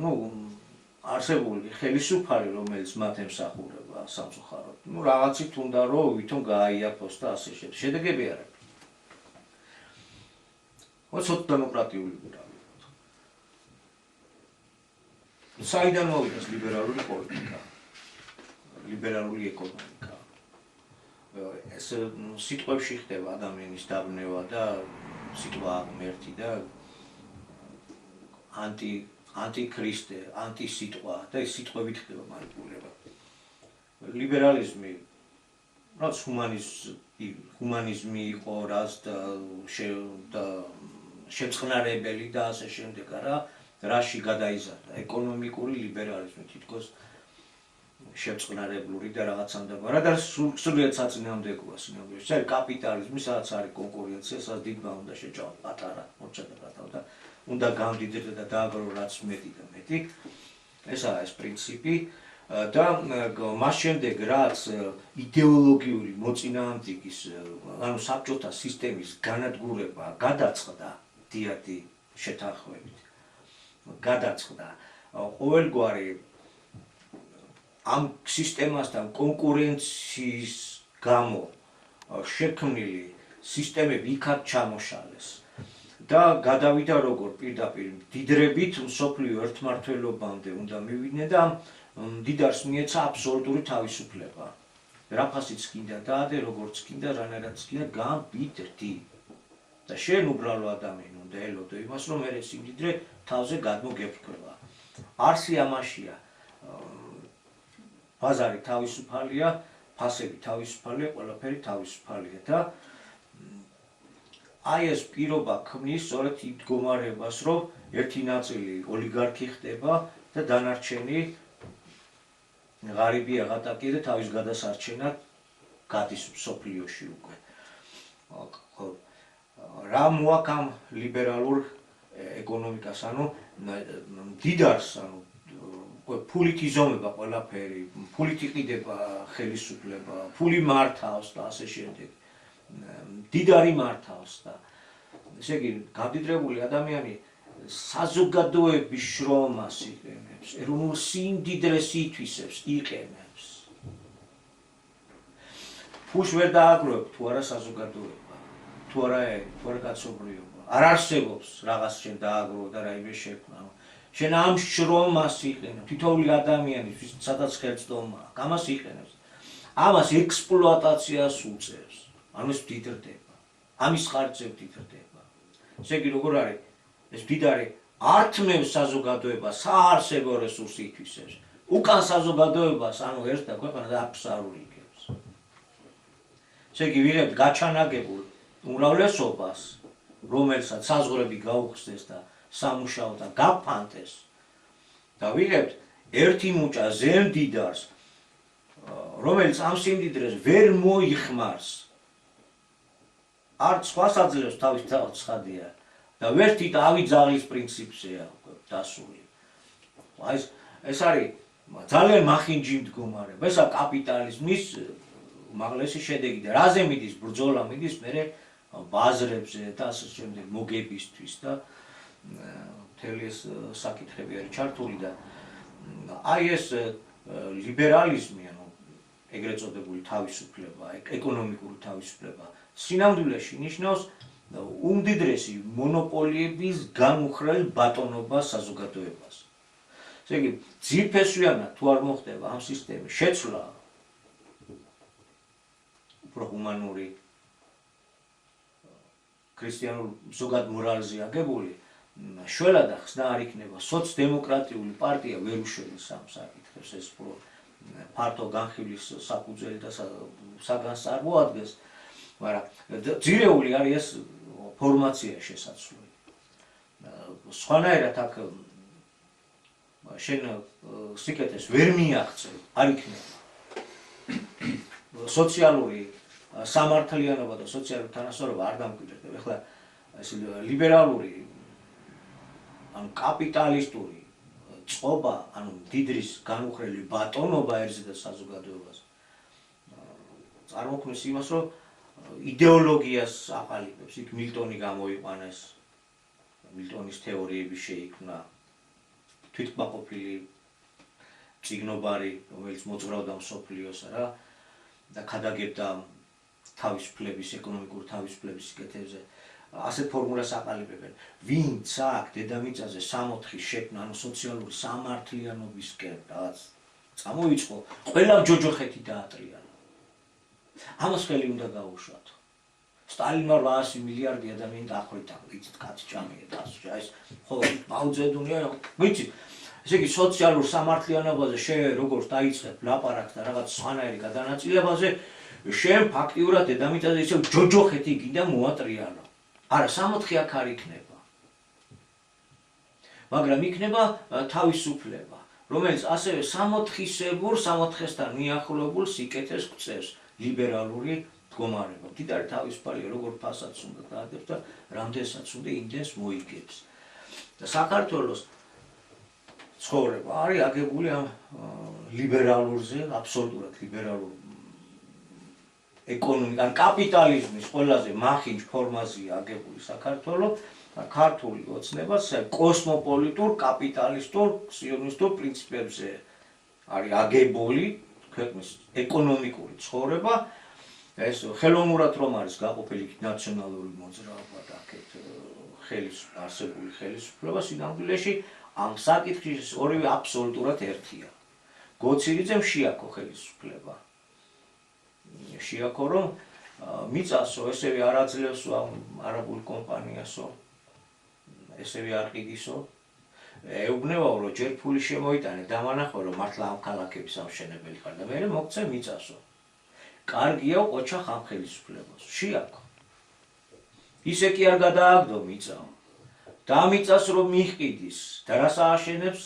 არსებული ხელისუფალი, რომელიც მათ ემსახურება სამწუხაროდ. რაღაცით უნდა რომ ვითომ გააიაფოს და ასე შემდეგ. შედეგები არ აქვს. სოციალ-დემოკრატიული უნდა ვიყოთ. საიდან მოვიდა ლიბერალური პოლიტიკა, ლიბერალური ეკონომიკა. ეს სიტყვებში ხდება ადამიანის დაბნევა და სიტყვა ღმერთი და ანტიქრისტე, ანტისიტყვა და ეს სიტყვებით ხდება მანიპულება. ლიბერალიზმი, რაც ჰუმანიზმი იყო, რაც და შემწყნარებელი და ასე შემდეგ, რაში გადაიზარდა ეკონომიკური ლიბერალიზმი, თითქოს შემწყნარებლური და რაღაცამდე, და სრულიად საწინააღმდეგოა სინამდვილეში. ეს არის კაპიტალიზმი, სადაც არის კონკურენცია, სადაც დიდმა უნდა შეჭამა პატარა, და უნდა გამდიდრდა და დააგრო რაც მეტი და მეტი. ესაა ეს პრინციპი და მას შემდეგ რაც იდეოლოგიური მოწინააღმდეგის, ანუ საბჭოთა სისტემის განადგურება გადაწყდა დიადი შეთანხმებით. გადაწყდა ყოველგვარი ამ სისტემასთან კონკურენციის გამო შექმნილი სისტემები იქაც ჩამოშალეს. და გადავიდა როგორ პირდაპირ დიდრებით მსოფლიო ერთმართველობამდე უნდა მივიდნენ და მდიდარს მიეცა აბსოლუტური თავისუფლება. რაფასიც კიდე დაადე, როგორც კიდე რანაირად კიდე გამბიდრდი. და შენ უბრალო ადამიანი უნდა ელოდო იმას, რომ მე სიმდიდრე თავზე გადმოგეფრქვება. არსი ამაშია. ბაზარი თავისუფალია, ფასები თავისუფალია, ყველაფერი თავისუფალია და აი ეს პირობა ქმნის სწორედ იმ მდგომარეობას, რომ ერთი ნაწილი ოლიგარქი ხდება და დანარჩენი ღარიბი აღატაკი და თავის გადასარჩენად გადის მსოფლიოში უკვე. რა მოაქვს ამ ლიბერალურ ეკონომიკას, ანუ მდიდარს, ანუ ფულით იზომება ყველაფერი, ფულით იყიდება ხელისუფლება, ფული მართავს და ასე შემდეგ. მდიდარი მართავს და ესე იგი გამდიდრებული ადამიანი საზოგადოების შრომას იყენებს, ეროვნულ სიმდიდრეს ითვისებს, იყენებს. ფულს ვერ დააგროვებ თუ არა საზოგადოება, თუ არა კაცობრიობა. არ არსებობს რაღაც შენ დააგროვ და რაიმე შექმნა. შენ ამ შრომას იყენებ, თითოეული ადამიანი, სადაც ხელწდომა აქვს, ამას იყენებს. ამას ექსპლუატაციას უწევს. ანუ ეს მდიდრდება. ამის ხარჯზე მდიდრდება. ესე იგი როგორ არის? ეს მდიდარი ართმევს საზოგადოებას, საარსებო რესურსი ითვისებს. უკან საზოგადოებას, ანუ ერთად ქვეყანას აბსოლუტური იგებს. ესე იგი ვიღებთ გაჩანაგებულ უმრავლესობას, რომელსაც საზღვრები გაუხსნეს და სამუშაოდ და გაფანტეს. და ვიღებთ ერთი მუჭა ზემდიდარს, რომელიც ამ სიმდიდრეს ვერ მოიხმარს. არც სხვას აძლევს თავის ცხადია და ვერთი ავიძაღლის პრინციპზეა დასული. ეს არის ძალიან მახინჯი მდგომარეობა. ესა კაპიტალიზმის უმაღლესი შედეგი და რაზე მიდის ბრძოლა მიდის მერე ბაზრებზე და ასე შემდეგ მოგებისთვის და მთელი ეს საკითხები არის ჩართული და აი ეს ლიბერალიზმი, ანუ ეგრეთ წოდებული თავისუფლება, ეკონომიკური თავისუფლება სინამდვილეში ნიშნავს უმდიდრესი მონოპოლიების განუხრელ ბატონობას საზოგადოებას. ესე იგი, ძირფესვიანად თუ არ მოხდება ამ სისტემის შეცვლა, უფრო ჰუმანური ქრისტიანულ ზოგად მორალზე აგებული, შველად და ხსნა არ იქნება სოციალ-დემოკრატიული პარტია ვერ უშველის ამ საკითხებს, ეს ფართო განხილვის საფუძველი და საგანს წარმოადგენს, მაგრამ ძირეული არის ეს ფორმაცია შესაძლებელი. სხვანაირად აქ შენ სიკეთეს ვერ მიაღწევ, არ იქნება. სოციალური სამართლიანობა და სოციალური თანასწორობა არ დამკვიდრდება. ეხლა ეს ლიბერალური ანუ კაპიტალისტური წყობა, ანუ მდიდრის განუხრელი ბატონობა ერზედა საზოგადოებას. წარმოქმნის იმას, რომ იდეოლოგიას აყალიბებს, იქ მილტონი გამოიყვანეს, მილტონის თეორიები შეიქმნა, თვითკმაყოფილი წიგნობარი, რომელიც მოძრავდა მსოფლიოს რა და ქადაგებდა თავისუფლების, ეკონომიკური თავისუფლების სიკეთეზე. ასეთ ფორმულას აყალიბებენ. ვინც აქ დედამიწაზე 64-ის შექმნა, ანუ სოციალური სამართლიანობისკენ რაღაც წამოიწყო, ყველა ჯოჯოხეთი დაატრიალა. ამას ხელი უნდა გაუშვათ. სტალინმა 800 მილიარდი ადამიანი დახვრიტა, იცით კაცი ჭამია და ასე. ეს ხო მაუძედუნია, ვიცი. ესე იგი სოციალურ სამართლიანობაზე შენ როგორც დაიწყებ ლაპარაკს და რაღაც სხვანაირი გადანაწილებაზე, შენ ფაქტიურად დედამიწაზე ისევ ჯოჯოხეთი გინდა მოატრიალა. არა, 64 აქ არ იქნება. მაგრამ იქნება თავისუფლება, რომელიც ასევე 64-ისებურ, 64-ესთან მიახლოებულ სიკეთეს გწევს ლიბერალური მდგომარეობა. მდიდარი თავისუფალია, როგორ ფასაც უნდა დაადებს და რამდენსაც უნდა იმდენს მოიგებს. და საქართველოს ცხოვრება არის აგებული ამ ლიბერალურზე, აბსოლუტურად ლიბერალურ ეკონომიკა, კაპიტალიზმის ყველაზე მახინჯ ფორმაზეა აგებული საქართველო და ქართული ოცნება კოსმოპოლიტურ, კაპიტალისტურ, სიონისტურ პრინციპებზე არის აგებული ქვეყნის ეკონომიკური ცხოვრება. ეს ხელოვნურად რომ არის გაყოფილი ნაციონალური მოძრაობა და აქეთ არსებული ხელისუფლება სინამდვილეში ამ საკითხის ორივე აბსოლუტურად ერთია. გოცირიძემ შეაქო ხელისუფლება. შეაქო რომ მიწასო, ესევე არ აძლევსო ამ არაბულ კომპანიასო, ესევე არ ყიდისო. ეუბნებაო რომ ჯერ ფული შემოიტანე, დამანახო რომ მართლა ამ ქალაქების ამშენებელი ხარ და მერე მოგცე მიწასო. კარგია ყოჩა ხამ ხელისუფლებას. შეაქო. ისე კი არ გადააგდო მიწა. და მიწას რომ მიჰყიდის და რას ააშენებს?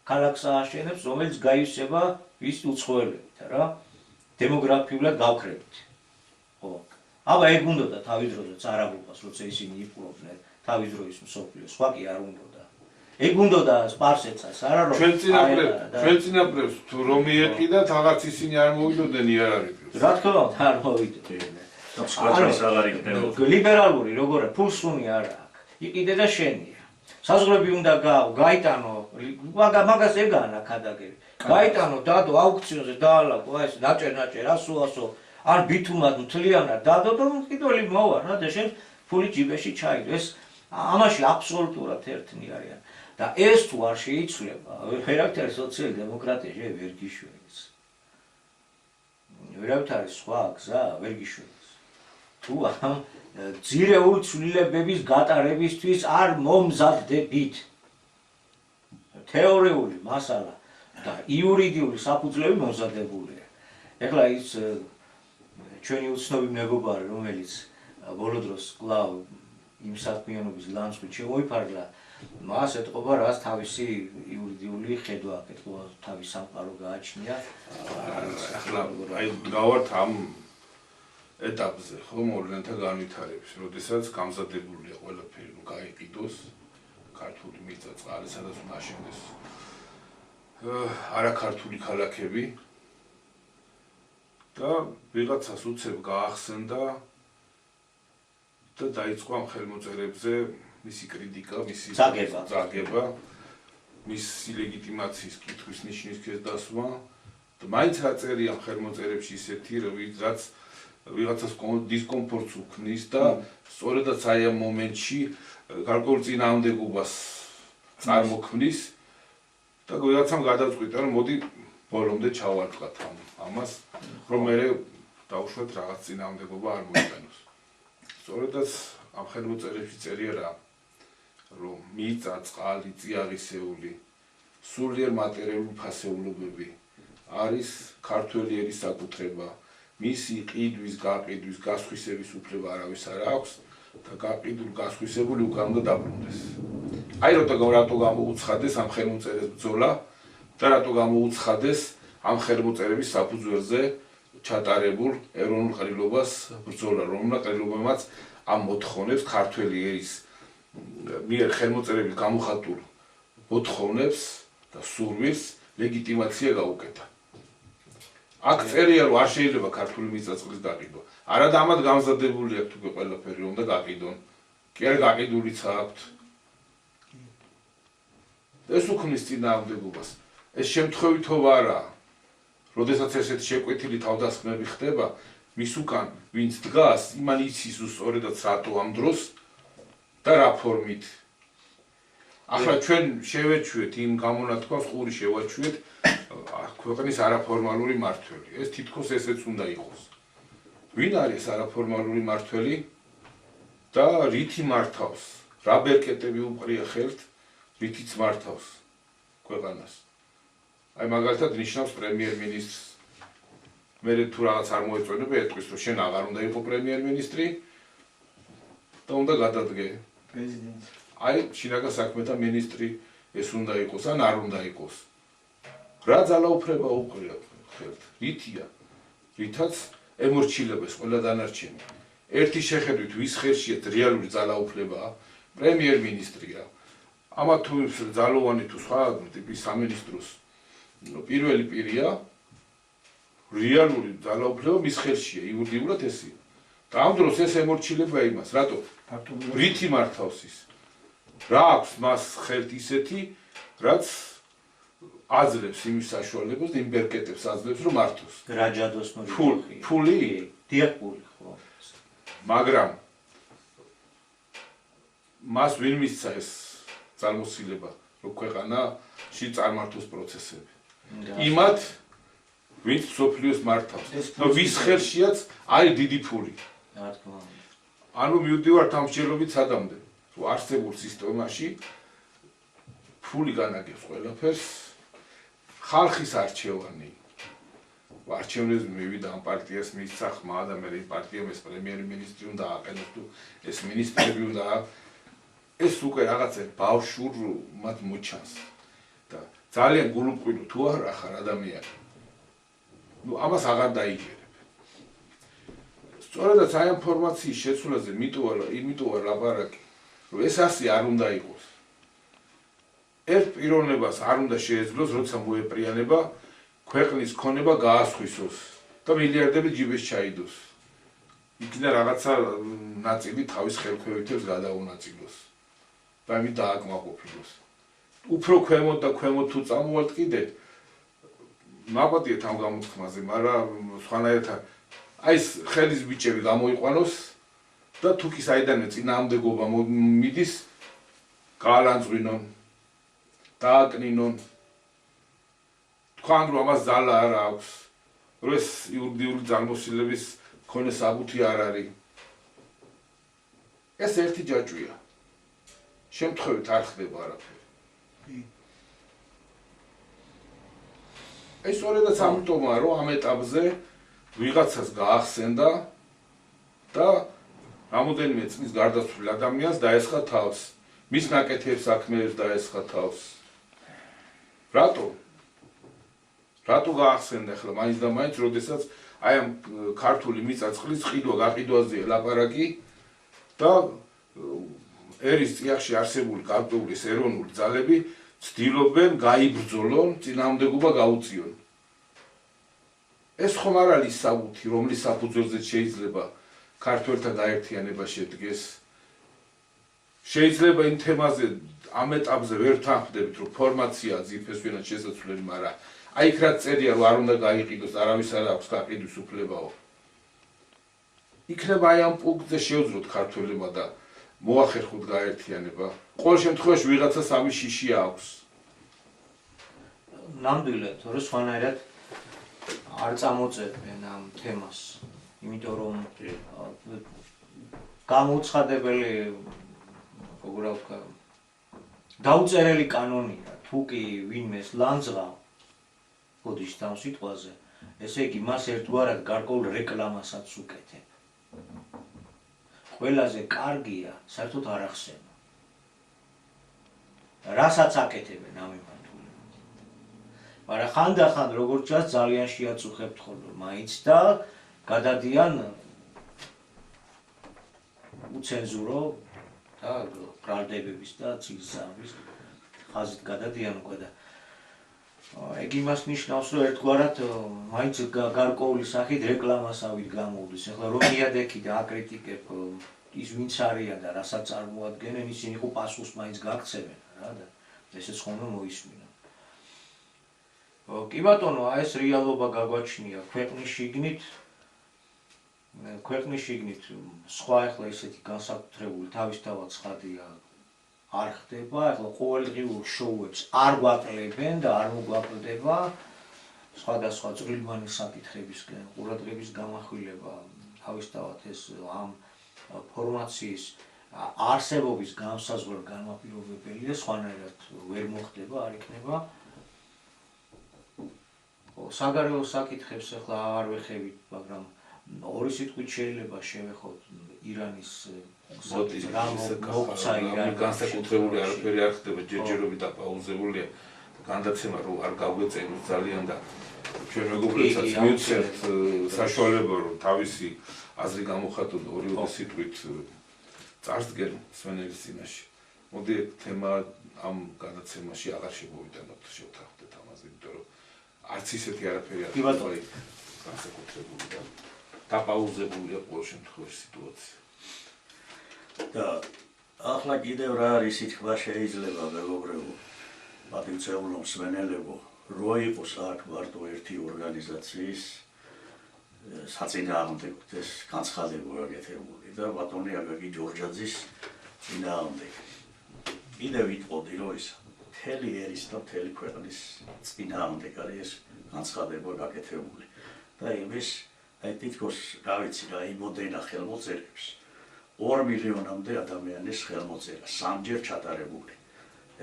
ქალაქს ააშენებს, რომელიც გაივსება ვის უცხოელებით რა. დემოგრაფიულად გავქრებით. ხო. აბა ეგ უნდოდა თავის დროზე არაბულას, როცა ისინი იპყრობდნენ თავის დროის მსოფლიოს, სხვა კი არ უნდოდა. ეგ უნდოდა სპარსეთსაც, არა რომ ჩვენ წინაპრებს თუ რომ მიეყიდათ, რაღაც ისინი არ მოვიდოდნენ იარაღით. რა თქმა უნდა, არ მოვიდოდნენ. ლიბერალური როგორ ფულს უნი არა აქვს. იყიდე და შენია. საზღვრები უნდა გაიტანო, მაგას ეგანა ქადაგები. გაიტანო, დადო აუქციონზე დაალაგო, ეს ნაჭერ, ასო, ან ბითუმად მთლიანად დადო და მყიდველი მოვა რა და შენ ფული ჯიბეში ჩაიდო. ეს ამაში აბსოლუტურად ერთნი არიან. და ეს თუ არ შეიცვლება, ვერავითარი სოციალ-დემოკრატია ვერ გიშვენს. ვერავითარი სხვა გზა ვერ გიშვენს. თუ ამ ძირეული ცვლილებების გატარებისთვის არ მომზადდებით. თეორიული მასალა და იურიდიული საფუძვლები მომზადებულია. ეხლა ის ჩვენი უცნობი მეგობარი, რომელიც ბოლო დროს კვლავ იმ საქმიანობის ლანცხვით შემოიფარგლა, მას ეთყობა, რაც თავისი იურიდიული ხედვა აკეთება, თავის სამყარო გააჩნია. ახლა აი გავართ ამ ეტაპზე, ხო, მოვლენათა განვითარების, როდესაც გამზადებულია ყველაფერი, რომ გაიყიდოს ქართული მიწა, წყალი, სადაც უნდა აშენდეს არაქართული ქალაქები და ვიღაცას უცებ გაახსენდა და დაიწყო ამ ხელმოწერებზე მისი კრიტიკა, მისი ძაგება, მისი ლეგიტიმაციის კითხვის ნიშნის დასმა მაინც რა წერია ხელმოწერებში ისეთი, რაც ვიღაცას დისკომფორტს უქმნის და სწორედაც აი ამ მომენტში გარკვეულ წინააღმდეგობას წარმოქმნის და ვიღაცამ გადაწყვიტა, რომ მოდი ბოლომდე ჩავარდღათ ამას, რომ მე დავუშვათ რაღაც წინააღმდეგობა არ მოიყენოს. სწორედაც ამ ხელმოწერებში წერია რა, რომ მიწა, წყალი, წიაღისეული, სულიერ მატერიალური ფასეულობები არის ქართველი ერის საკუთრება. მისი ყიდვის, გაყიდვის, გასხვისების უფლება არავის არ აქვს და გაყიდულ, გასხვისებული უკან უნდა დაბრუნდეს. აი რატო გამოუცხადეს ამ ხელმოწერების ბრძოლა და რატო გამოუცხადეს ამ ხელმოწერების საფუძველზე ჩატარებულ ეროვნულ ყრილობას ბრძოლა, რომელმაც ყრილობამაც ამ მოთხოვნებს ქართველი ერის მიერ ხელმოწერებით გამოხატულ მოთხოვნებს და სურვილს ლეგიტიმაცია გაუკეთა. აქ წერია, რომ არ შეიძლება ქართული მიწა-წყლის გაყიდვა. არა და ამად გამზადებული აქვს უკვე ყველაფერი, რომ და გაყიდონ. კი არ გაყიდულიც აქვთ. ეს უქმნის წინააღმდეგობას. ეს შემთხვევითობა არაა. როდესაც ესეთი შეკვეთილი თავდასხმები ხდება, მის უკან ვინც დგას, იმან იცის სწორედაც რატო ამ დროს და რა ფორმით. ახლა ჩვენ შევეჩვიეთ იმ გამონათქვამს, ყური შევაჩვიეთ ქვეყნის არაფორმალური მართველი. ეს თითქოს ესეც უნდა იყოს. ვინ არის არაფორმალური მართველი და რითი მართავს? რა ბერკეტები უყრია ხელთ, რითიც მართავს ქვეყანას? აი მაგალითად ნიშნავს პრემიერ-მინისტრს. მე თუ რაღაც არ მოეწონება, ეტყვის, რომ შენ აღარ უნდა იყო პრემიერ-მინისტრი და უნდა გადადგე პრეზიდენტი. აი შინაგან საქმეთა მინისტრი ეს უნდა იყოს ან არ უნდა იყოს. რა ძალაუფლება უყრია ხელთ? რითია? რითაც ემორჩილებს ყველა დანარჩენი. ერთი შეხედვით ვის ხელშია რეალური ძალაუფლება? პრემიერ-მინისტრია. ამა თუ ძალოვანი თუ სხვა ტიპის სამინისტროს პირველი პირია, რეალური ძალაუფლება მის ხელშია, იურიდიულად ესია. და ამ დროს ეს ემორჩილება იმას, რატო? რითი მართავს ის? რა აქვს მას ხელთ ისეთი, რაც აძლევს იმის საშუალებას, იმ ბერკეტებს აძლევს, რომ მართოს. რაჯადოს ფული? დიახული ხო. მაგრამ მას ვინ მისცა ეს წარმოსილება, რომ ქვეყანაში წარმართოს პროცესები. იმათ, ვინც სოფლიოს მართავს. და ვის ხელშიაც არის დიდი ფული. რა თქმა უნდა. ანუ მივდივართ ამ მსჯელობით სადამდე, რომ არსებულ სისტემაში ფული განაგებს ყველაფერს, ხალხის არჩევანი. არჩევნებს მივიდა ამ პარტიას მისცა ხმა და მე იმ პარტიამ ეს პრემიერ-მინისტრი უნდა აყენოს თუ ეს მინისტრები უნდა ეს უკვე რაღაცა ბავშვურ მათ მოჩანს და ძალიან გულუბრყვილო თუ არა ხარ ადამიანი. ნუ ამას აღარ დაიგერებ. სწორედაც აი ამ ფორმაციის შეცვლაზე იმიტომ ლაპარაკი, რომ ეს ასე არ უნდა იყოს. ერთ პიროვნებას არ უნდა შეეძლოს, როცა მოეპრიანება ქვეყნის ქონება გაასხვისოს და მილიარდები ჯიბეს ჩაიდოს. იქნა რაღაცა ნაწილი თავის ხელქვეითებს გადაუნაწილოს და ამით დააკმაყოფილოს. უფრო ქვემოთ და ქვემოთ თუ წამოვალთ კიდე ნაბადიეთ ამ გამოთქმაზე, მაგრამ სხვანაირად აი ეს ხელის ბიჭები გამოიყვანოს და თუ კი საიდანვე წინააღმდეგობა მიდის, გაალანძღვინონ, დააკნინონ. თქვენ რომ ამას ძალა არ აქვს, რომ ეს იურიდიული ძალმოსილების მქონე საბუთი არ არის. ეს ერთი ჯაჭვია. შემთხვევით არ ხდება არაფერი. ეს სწორედაც ამიტომაა, რომ ამ ეტაპზე ვიღაცას გაახსენდა და რამოდენიმე წლის გარდაცვლილ ადამიანს დაესხა თავს. მის ნაკეთებს საქმეებს დაესხა თავს. რატო? რატო გაახსენდა ახლა მაინც და მაინც, როდესაც აი ამ ქართული მიწა-წყლის ყიდვა-გაყიდვაზეა ლაპარაკი და ერის წიაღში არსებული გარკვეული ეროვნული ძალები ცდილობენ გაიბრძოლონ, წინააღმდეგობა გაუწიონ. ეს ხომ არ არის საბუთი, რომლის საფუძველზეც შეიძლება ქართველთა გაერთიანება შედგეს. შეიძლება იმ თემაზე ამ ეტაპზე ვერ თანხმდებით, რომ ფორმაცია ძიფესვენად შესაძლებელი, მაგრამ აი იქ რაც წერია რომ არ უნდა გაიყიდოს, არავის არ აქვს გაყიდვის უფლებაო. იქნება აი ამ პუნქტზე შეუძლოთ ქართველებმა და მოახერხოთ გაერთიანება. ყოველ შემთხვევაში ვიღაცას ამის შიში აქვს. ნამდვილად, რომ სხვანაირად არ წამოწევენ ამ თემას, იმიტომ რომ გამოუცხადებელი როგორ ვთქვა, დაუწერელი კანონია, თუ კი ვინმეს ლანძღა გოდის ამ სიტყვაზე, ესე იგი მას ერთგვარად გარკვეულ რეკლამასაც უკეთებ. ყველაზე კარგია საერთოდ არ ახსენო. რასაც აკეთებენ ამ მიმართულებით. მაგრამ ხანდახან როგორც ჩანს ძალიან შეაწუხებთ ხოლმე მაინც და გადადიან უცენზურო და ბრალდებების და ციგზამის ხაზით გადადიან უკვე და ეგ იმას ნიშნავს რომ ერთგვარად მაინც გარკვეული სახით რეკლამასავით გამოვდის. ახლა რომ მიადექი და აკრიტიკებ ის ვინც არიან და რასაც წარმოადგენენ, ისინი ხო პასუხს მაინც გაქცევენ რა და ესეც ხომ მოისმინა. კი ბატონო, აი ეს რეალობა გაგვაჩნია ქვეყნის შიგნით სხვა ახლა ისეთი განსაკუთრებული თავისთავად ცხადია არ ხდება, ახლა ყოველდღიურ შოუებს არ გვაკლებენ და არ მოგვაკლდება სხვადასხვა წვრილმანი საკითხებისგან, ყურადღების გამახვილება თავისთავად ეს ამ ფორმაციის არსებობის განსაზღვრა განმაპირობებელია, სხვანაირად ვერ მოხდება, არ იქნება. საგარეო საკითხებს ახლა არ ვეხებით, მაგრამ ორი სიტყვით შეიძლება შევეხოთ ირანის განსაკუთრებული არაფერი არ ხდება, ჯერჯერობით დაპაუზებულია განდაცემა რომ არ გავგვეწენოთ ძალიან და ჩვენ მეგობრებსაც მივცემთ საშუალება რომ თავისი აზრი გამოხატონ ორი სიტყვით წარსდგენ სვენელის წინაშე. მოდი თემა ამ განაცემაში აღარ შემოვიტანოთ, შევთანხმდეთ ამაზე, იმიტომ რომ არც ისეთი არაფერი არ ხდება განსაკუთრებული და დაპაუზებულია ყოველ შემთხვევაში სიტუაცია. და ახლა კიდევ რა არის ითქვა შეიძლება მეგობრებო, პატივცემულო მსმენელებო, რო იყოს აქ მარტო ერთი ორგანიზაციის საწინააღმდეგოდ ეს განცხადება გაკეთებული და ბატონი აკაკი ჯორჯაძის წინააღმდეგ. კიდევ ვიტყოდი რომ ის მთელი ერის და მთელი ქვეყნის წინააღმდეგ არის ეს განცხადება გაკეთებული. და იმის აი თითქოს რა ვიცი რა იმოდენა ხელმოწერებს 2 მილიონამდე ადამიანის ხელმოწერა სამჯერ ჩატარებული.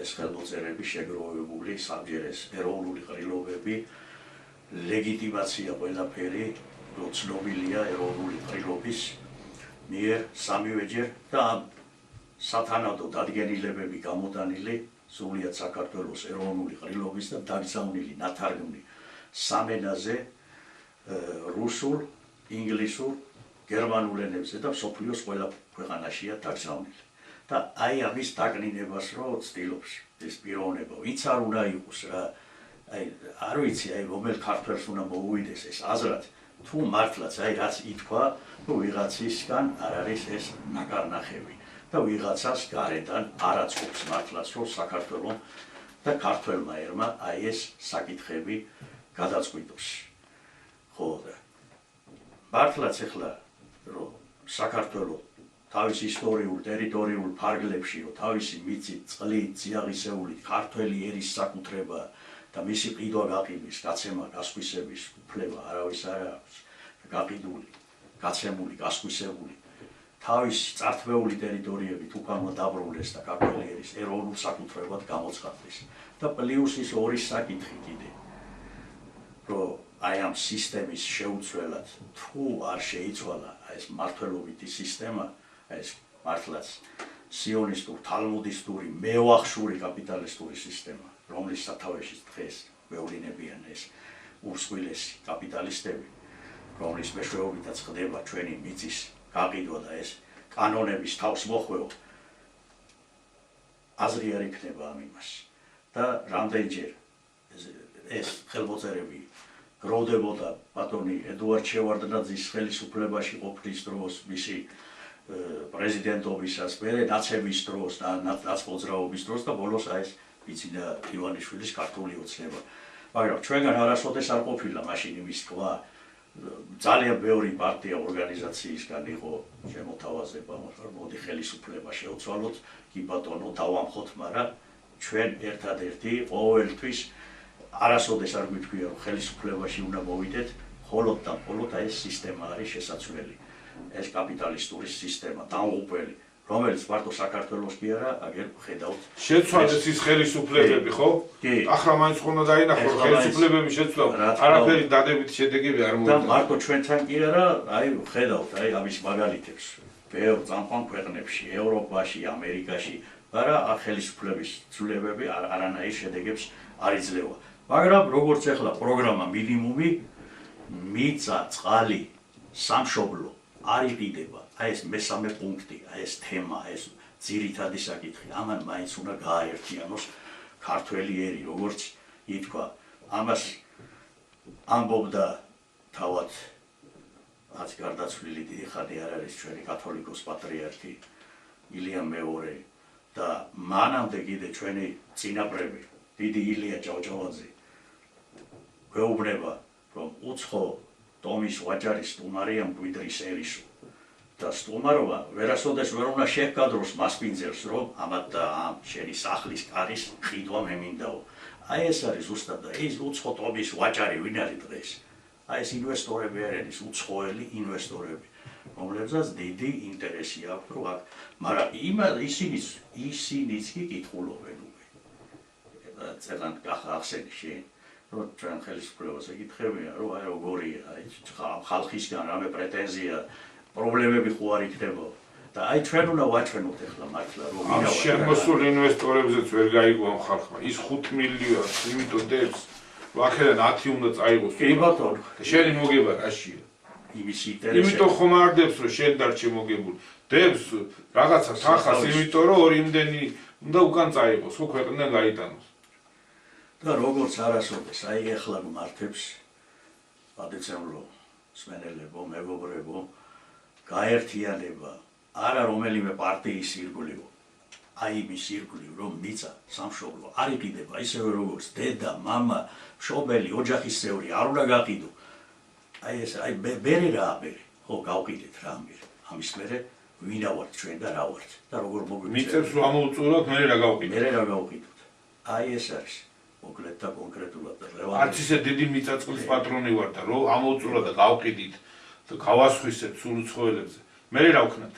ეს ხელმოწერები შეგროვებული სამჯერ ეს ეროვნული ყრილობები, ლეგიტიმაცია ყველაფერი რო ცნობილია ეროვნული ყრილობის მიერ სამივეჯერ და სათანადო დადგენილებები გამოტანილი სრულიად საქართველოს ეროვნული ყრილობის და დაგზავნილი ნათარგმნი სამენაზე რუსულ, ინგლისურ, გერმანულ ენებზე და მსოფლიოს ყველა ქვეყანაშია დაგზავნილი. და აი ამის დაკნინებას რო ცდილობს ეს პიროვნება, ვინც არ უნდა იყოს რა, აი არ ვიცი, აი რომელ ქართველს უნდა მოუვიდეს ეს აზრად, თუ მართლაც აი რაც ითქვა, თუ ვიღაცისგან არ არის ეს ნაკარნახევი და ვიღაცას გარედან არ აწყობს მართლაც რომ საქართველოს და ქართველმა ერმა აი ეს საკითხები გადაწყვიტოს. ხო და მართლაც ახლა რომ საქართველოს თავის ისტორიულ ტერიტორიულ ფარგლებში რომ თავისი მიწით, წყლით, წიაღისეულით ქართველი ერის საკუთრება და მისი ყიდვა გაყიდვის, გაცემა, გასხვისების უფლება არავის არ აქვს. გაყიდული, გაცემული, გასხვისებული თავის წართმეული ტერიტორიებით უკანონო დაბრუნდეს და ქართველი ერის ეროვნულ საკუთრებად გამოცხადდეს. და პლუს ის ორი საკითხი კიდე რომ აი ამ სისტემის შეუცვლელად თუ არ შეიცვალა ეს მართლობითი სისტემა, ეს მართლაც სიონისტური, თალმუდისტური, მევახშური კაპიტალისტური სისტემა, რომლის სათავეში დღეს გვევლინებიან ეს ურსკვილესი კაპიტალისტები, რომლის მეშვეობითაც ხდება ჩვენი მიწის გაყიდვა და ეს კანონების თავს მოხვეო, აზრი არ იქნება ამ იმაში. და რამდენჯერ ეს ხელმოწერები გროვდებოდა ბატონი ედუარდ შევარდნაძის ხელისუფლებაში ყოფნის დროს, მისი პრეზიდენტობისას, მერე ნაცების დროს და ნაცმოძრაობის დროს და ბოლოს აი ეს ვიცი და ივანიშვილის ქართული ოცნება. მაგრამ ჩვენგან არასოდეს არ ყოფილა მაშინ იმის თქვა ძალიან ბევრი პარტია ორგანიზაციისგან იყო შემოთავაზება, მაგრამ მოდი ხელისუფლება შევცვალოთ, კი ბატონო დავამხოთ, მაგრამ ჩვენ ერთადერთი ყოველთვის არასოდეს არ გვიქვია რომ ხელისუფლებაში უნდა მოვიდეთ, მხოლოდ და მხოლოდ აი ეს სისტემა არის შესაძლებელი. ეს კაპიტალისტური სისტემა, დამოუკველი, რომელიც მარტო საქართველოს კი არა, აგერ ხედავთ. შეცვალეთ ის ხელისუფლებები, ხო? კი. ახლა მაინც ხონდა დაინახო ხელისუფლებები შეცვალა. არაფერი დადებითი შედეგები არ და მოვიდა. მარტო ჩვენთან კი არა, აი ხედავთ, აი ამის მაგალითებს. ბევრ წამყვან ქვეყნებში, ევროპაში, ამერიკაში, მაგრამ ხელისუფლების ცვლილებები არანაირ შედეგებს არ იძლევა. მაგრამ როგორც ახლა პროგრამა მინიმუმი, მიწა, წყალი, სამშობლო არ იყიდება. აი ეს მესამე პუნქტი, აი ეს თემა, ეს ძირითადი საკითხი, ამან მაინც უნდა გააერთიანოს ქართველი ერი, როგორც ითქვა. ამას ამბობდა თავად რაც გარდაცვლილი დიდი ხანი არ არის ჩვენი კათოლიკოს პატრიარქი ილია მეორე და მანამდე კიდე ჩვენი წინაპრები, დიდი ილია ჭავჭავაძე გვეუბნება, რომ უცხო ტომის ვაჭარი სტუმარია მკვიდრის ერისო. და სტუმარობა ვერასოდეს ვერ უნდა შეჰკადროს მასპინძელს, რომ ამათ და ამ შენი სახლის კარის ყიდვა მე მინდაო. აი ეს არის ზუსტად და ეს უცხო ტომის ვაჭარი ვინ არის დღეს? აი ეს ინვესტორები არიან, ის უცხოელი ინვესტორები, რომლებსაც დიდი ინტერესი აქვს, რომ აქ, მაგრამ ისინიც კი კითხულობენ უკვე. წერან ახსენი შენ, რომ ჩვენ ხელისუფლებას ეკითხებიან, რომ აი როგორია, აი ხალხისგან რამე პრეტენზია პრობლემები ხო არ იქნება და აი ჩვენ უნდა ვაჩვენოთ ახლა მართლა რომ ამ შემოსულ ინვესტორებზეც ვერ გაიგო ხალხმა. ის 5 მილიონს იმიტომ დებს, რომ აქედან 10 უნდა წაიღოს. კი ბატონო, შენი მოგება რაშია? იმის ინტერესები. იმიტომ ხომ არ დებს, რომ შენ დარჩე მოგებული. დებს რაღაცა თანხას, იმიტომ რომ ორი იმდენი უნდა უკან წაიღოს, ხო ქვეყნიდან გაიტანოს. და როგორც არასოდეს, აი ახლა გმართებს პატიცემლო სმენელებო, მეგობრებო, გაერთიანება არა რომელიმე პარტიის ირგვლივ, აი იმის ირგვლივ, რომ მიწა, სამშობლო არ იყიდება ისევე როგორც დედა, მამა, მშობელი, ოჯახის წევრი არ უნდა გაყიდო. აი ეს აი ბერე რა ბერე, ხო გავყიდეთ რა ამერ. ამის მერე ვინა ვართ ჩვენ და რა ვართ და როგორ მოგვიწევთ. მიწებს რომ ამოვწუროთ, მე რა გავყიდო. მე რა გავყიდოთ. აი ეს არის მოკლედ და კონკრეტულად და არც ისე დიდი მიწაწმის პატრონი ვარ და რომ ამოვწუროთ და გავყიდით და გავასხვისეთ სულ უცხოელებზე. მე რა ვქნათ?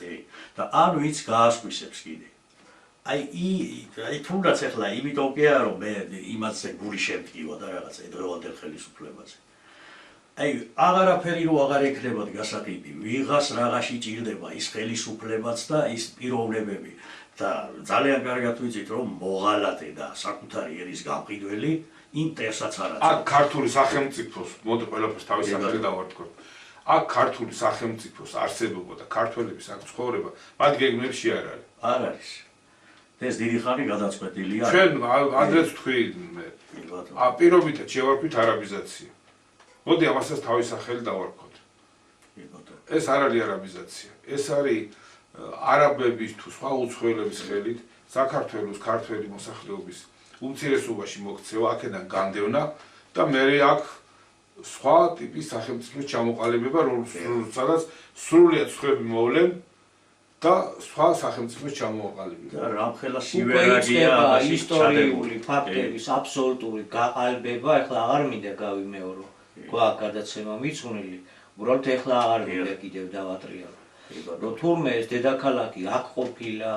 და ან ვინც გაასხვისებს კიდე. აი თუნდაც ახლა იმიტომ კი არა რომ მე იმაზე გული შემტკივა და რაღაცა დღევანდელ ხელისუფლებაზე. აი აღარაფერი რო აღარ ეკრებათ გასაყიდი, ვიღას რაღაცი ჭირდება ის ხელისუფლებაც და ის პიროვნებები და ძალიან კარგად ვიცით რომ მოღალატე და საკუთარი ერის გამყიდველი ინტერესაც არ აქვს. აქ ქართული სახელმწიფოს მოდი ყველაფერს თავის სახელი დავარქმევ. აქ ქართული სახელმწიფოს არსებობა და ქართველების აქ ცხოვრება მათ გეგმებში არ არის. არ არის. ეს დიდი ხანი გადაწყვეტილია. ჩვენ ადრეც თქვი მე. პირობითად შევარქვით არაბიზაცია. მოდი ამასაც თავის სახელი დავარქვათ. ეს არ არის არაბიზაცია. ეს არის არაბების თუ სხვა უცხოელების ხელით საქართველოს ქართველი მოსახლეობის უმცირესობაში მოქცევა, აქედან განდევნა და მე აქ სხვა ტიპის სახელმწიფოს ჩამოყალიბება, სადაც სრულიად სხვები მოვლენ და სხვა სახელმწიფოს ჩამოყალიბება. და რამხელა სივერაგია ისტორიული ფაქტების აბსოლუტური გაყალბება, ეხლა აღარ მინდა გავიმეორო. გვაქვს გადაცემა მიძღვნილი, უბრალოდ ეხლა აღარ მინდა კიდევ დავატრიალო. რომ თურმე ეს დედაქალაქი აქ ყოფილა,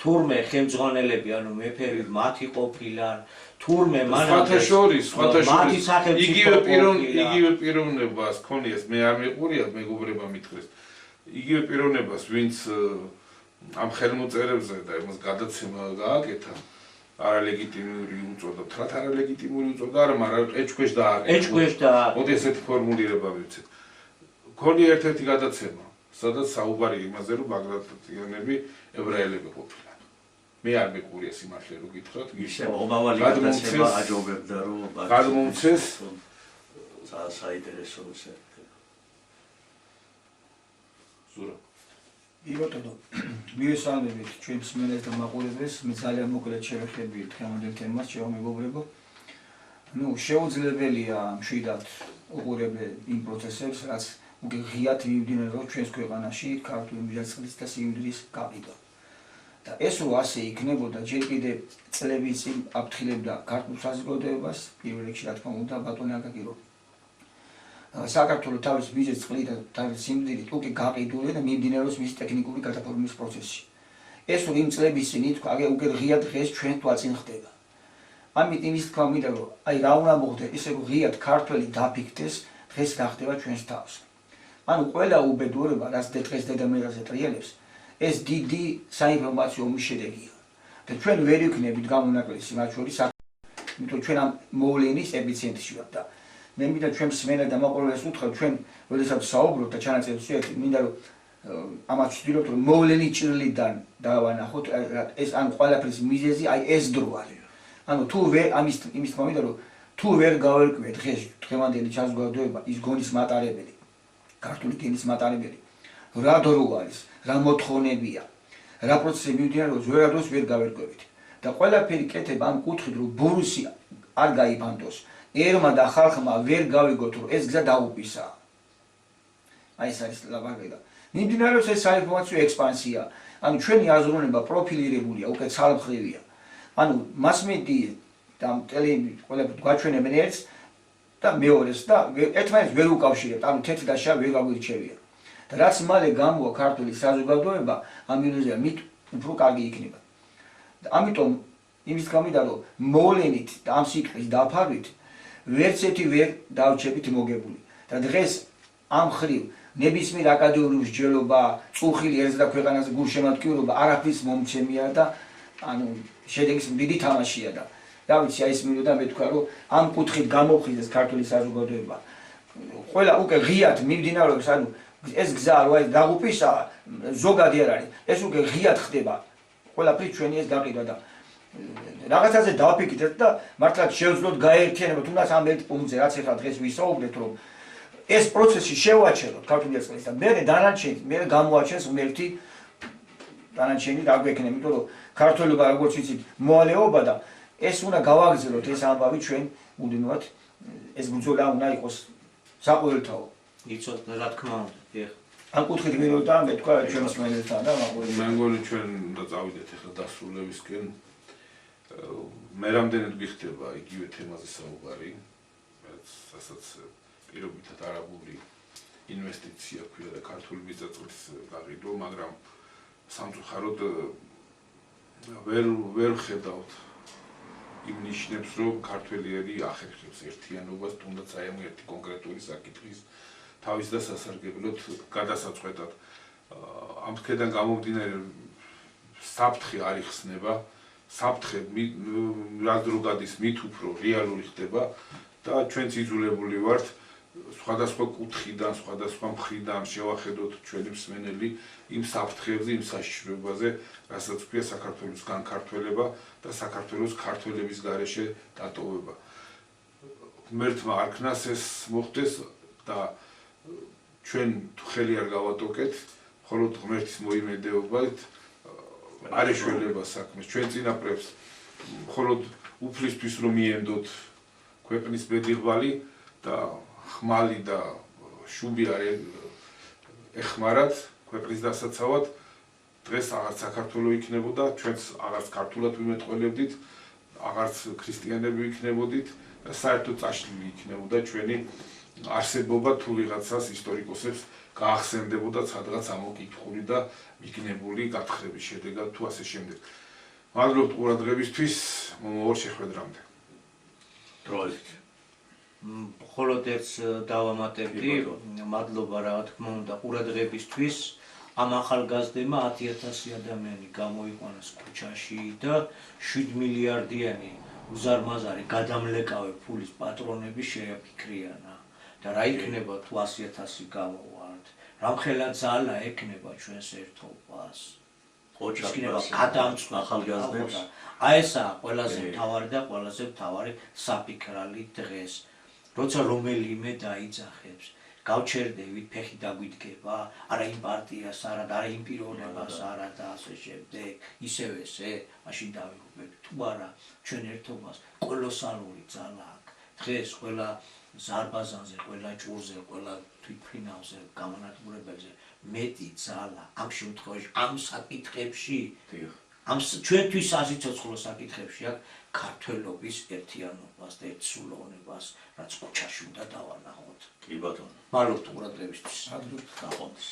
თურმე ხელმძღვანელები, ანუ მეფეები მათი ყოფილან, თურმე სხვათა შორის იგივე პიროვნებას ქონიეს, მე არ მიყურიათ მეგობრება მითხრეს. იგივე პიროვნებას, ვინც ამ ხელმოწერებზე და იმას გადაცემა გააკეთა, არალეგიტიმური უწოდოთ, რა არალეგიტიმური უწოდა, არა, მაგრამ ეჭქვეშ დააკეთა. ეჭქვეშ დააკეთა. მოდი ესეთი ფორმულირება ვიცით. ქონია ერთ-ერთი გადაცემა, სადაც საუბარი იმაზე, რომ ბაგრატიანები ებრაელები ყოფილან. მე არ მიყურია სიმართლე რომ გითხრათ, ისე მომავალი გადაცემა აჯობებდა რომ გადმომცეს საინტერესო ისეთი. ზურა. იბატონო, მივესალმებით ჩვენს მსმენელს და მაყურებელს, მე ძალიან მოკლედ შევეხები დღევანდელ თემას, ჩემო მეგობრებო. ну შეუძლებელია მშვიდად უყურებელ იმ პროცესებს, რაც უკვე ღიად მიმდინარეობს ჩვენს ქვეყანაში ქართული მიზანწყლის და სიმდიდრის გაყიდვა. და ეს რო ასე იქნებოდა, ჯერ კიდევ წლების წინ აფრთხილებდა ქართულ საზოგადოებას, პირველ რიგში რა თქმა უნდა ბატონი აკაკი რომ საქართველოს თავის მიზანს წყლით და თავის სიმდიდრით უკვე გაყიდულია და მიმდინარეობს მისი ტექნიკური გადაფორმების პროცესი. ეს რო იმ წლების წინ ითქვა, უკვე ღიად დღეს ჩვენ თვალწინ ხდება. ამით იმის თქვა მინდა რომ აი რა უნდა მოხდეს, ისე რომ ღიად ქართველი დაფიქდეს, დღეს რა ხდება ჩვენს თავს. ანუ ყველა უბედურება, რაც დღეს დედამიწაზე ტრიალებს, ეს დიდი საინფორმაციო ომის შედეგია. და ჩვენ ვერ ვიქნებით გამონაკლისი მათ შორის, იმიტომ ჩვენ ამ მოვლენის ეპიცენტრში ვართ და მე მინდა ჩვენ მსმენელს და მაყურებელს უთხრა, ჩვენ როდესაც საუბრობთ და ჩანაწერს ვიეთ, მინდა რომ ამას ვცდილობთ რომ მოვლენის ჭრილიდან დავანახოთ, ეს ან ყველაფრის მიზეზი აი ეს დრო არის. ანუ თუ ვერ იმის თქმა მინდა რომ თუ ვერ გავერკვიეთ დღეს დღევანდელი საზოგადოება ის გონის მატარებელი, ქართული გენის მატარებელი, რა დრო არის, რა მოთხოვნებია, რა პროცესი მიმდინარეობს, ვერადროს ვერ გავერკვევით. და ყველაფერი კეთება ამ კუთხით რომ ბურუსი არ გაიბანდოს, ერმა და ხალხმა ვერ გავიგოთ რომ ეს გზა დაუპისაა. აი ეს არის ლაბარაკი და მიმდინარეობს ეს საინფორმაციო ექსპანსია. ანუ ჩვენი აზროვნება პროფილირებულია, უკვე ცალმხრივია. ანუ მასმედია და ტელევიზია ყველაფერი გვაჩვენებენ ერთს და მეორეს და ერთმანეთს ვერ უკავშირებთ, ანუ თეთრი და შავი ვერ გაგვირჩევია. და რაც მალე გამოვა ქართული საზოგადოება ამ ილუზია მით უფრო კარგი იქნება. და ამიტომ იმის გამიდა რომ მოვლენით და ამ სიკრის დაფარვით ვერც ერთი ვერ დავჩებით მოგებული. და დღეს ამ ხრივ ნებისმიერ აკადემიური მსჯელობა, წუხილი ერს და ქვეყანაზე გულშემატკივრობა არაფრის მომცემია და ანუ შედეგის დიდი თამაშია და რა ვიცი აი ეს მინდოდა მე თქვა რომ ამ კუთხით გამოვხიზეს ქართული საზოგადოება. ყველა უკვე ღიად მიმდინარეობს, ანუ ეს გზა რო აი დაღუპისაა, ზოგადი არ არის. ეს უკვე ღიად ხდება. ყველაფრის ჩვენი ეს გაყიდვა და რაღაცაზე დავფიქრეთ და მართლაც შევძლოთ გაერთიანება, თუნდაც ამ ერთ პუნქტზე, რაც ახლა დღეს ვისაუბრეთ, რომ ეს პროცესი შევაჩეროთ ქართული წყლის და მე დანარჩენი, მე გამოაჩენს ღმერთი დანარჩენი რა გვექნება, იმიტომ რომ ქართველობა როგორც ვიცით მოალეობა და ეს უნდა გავაგზავნოთ ეს ამბავი ჩვენ უდინოდ ეს ბრძოლა უნდა იყოს საყოველთაო. იცოთ რა თქმა უნდა, დიახ. ამ კუთხით მინდოდა მე თქვა ჩვენ მსმენელთან და მე მგონი ჩვენ უნდა წავიდეთ ახლა დასრულებისკენ. მე რამდენად გიხდება იგივე თემაზე საუბარი, რასაც პირობითად არაბული ინვესტიცია ქვია და ქართული მიწაწვლის გაყიდვა, მაგრამ სამწუხაროდ ვერ ხედავთ იმ ნიშნებს, რომ ქართველიერი ახერხებს ერთიანობას, თუნდაც აი ამ ერთი კონკრეტული საკითხის თავის და სასარგებლოდ გადასაწყვეტად. ამ მხრიდან გამომდინარე საფრთხე არ იხსნება, საფრთხე რაც დრო გადის მით უფრო რეალური ხდება და ჩვენც იძულებული ვართ სხვადასხვა კუთხიდან, სხვადასხვა მხრიდან შევახედოთ ჩვენი მსმენელი იმ საფრთხეებზე, იმ საშიშროებაზე, რასაც ქვია საქართველოს განქართველება და საქართველოს ქართველების გარეშე დატოვება. ღმერთმა არ ქნას ეს მოხდეს და ჩვენ ხელი არ გავატოკეთ, მხოლოდ ღმერთის მოიმედეობით არ ეშველება საქმეს. ჩვენ წინაპრებს მხოლოდ უფლისთვის რომ მიენდოთ ქვეყნის ბედიღბალი და ხმალი და შუბი არ ეხმარათ ქვეყნის დასაცავად, დღეს აღარც საქართველო იქნებოდა, ჩვენც აღარც ქართულად ვიმეტყველებდით, აღარც ქრისტიანები ვიქნებოდით და საერთოდ წაშლილი იქნებოდა ჩვენი არსებობა თუ ვიღაცას ისტორიკოსებს გაახსენდებოდა სადღაც ამოკითხული და მიგნებული გათხრების შედეგად თუ ასე შემდეგ. მადლობთ ყურადღებისთვის, მომავალ შეხვედრამდე. დროებით. მხოლოდ ერთს დავამატებდი, მადლობა რა თქმა უნდა ყურადღებისთვის. ამ ახალგაზრდებმა 10,000 ადამიანი გამოიყვანეს ქუჩაში და 7 მილიარდიანი უზარმაზარი გადამლეკავი ფულის პატრონები შეაფიქრიანა. და რა იქნება თუ 100,000 გამოვართ? რამხელა ძალა ექნება ჩვენს ერთობას? იქნება გადამწყვეტ ახალგაზრდებს. აი ესაა ყველაზე მთავარი და ყველაზე მთავარი საფიქრალი დღეს. როცა რომელიმე დაიძახებს, გავჩერდებით, ფეხი დაგვიდგება, არა იმ პარტიას, არა იმ პიროვნებას, არა და ასე შემდეგ. ისევ ესე, მაშინ დავიღუპებთ. თუ არა, ჩვენ ერთობას კოლოსალური ძალა აქვს. დღეს ყველა ზარბაზანზე, ყველა ჭურზე, ყველა თვითფრინავზე, გამანადგურებელზე მეტი ძალა ამ შემთხვევაში, ამ საკითხებში, ამ ჩვენთვის სასიცოცხლო საკითხებში აქ ქართველობის ერთიანობას და ერთსულოვნებას, რაც ქუჩაში უნდა დავანახოთ. კი ბატონო. მადლობთ ყურადღებისთვის. ადრე ნახვამდის.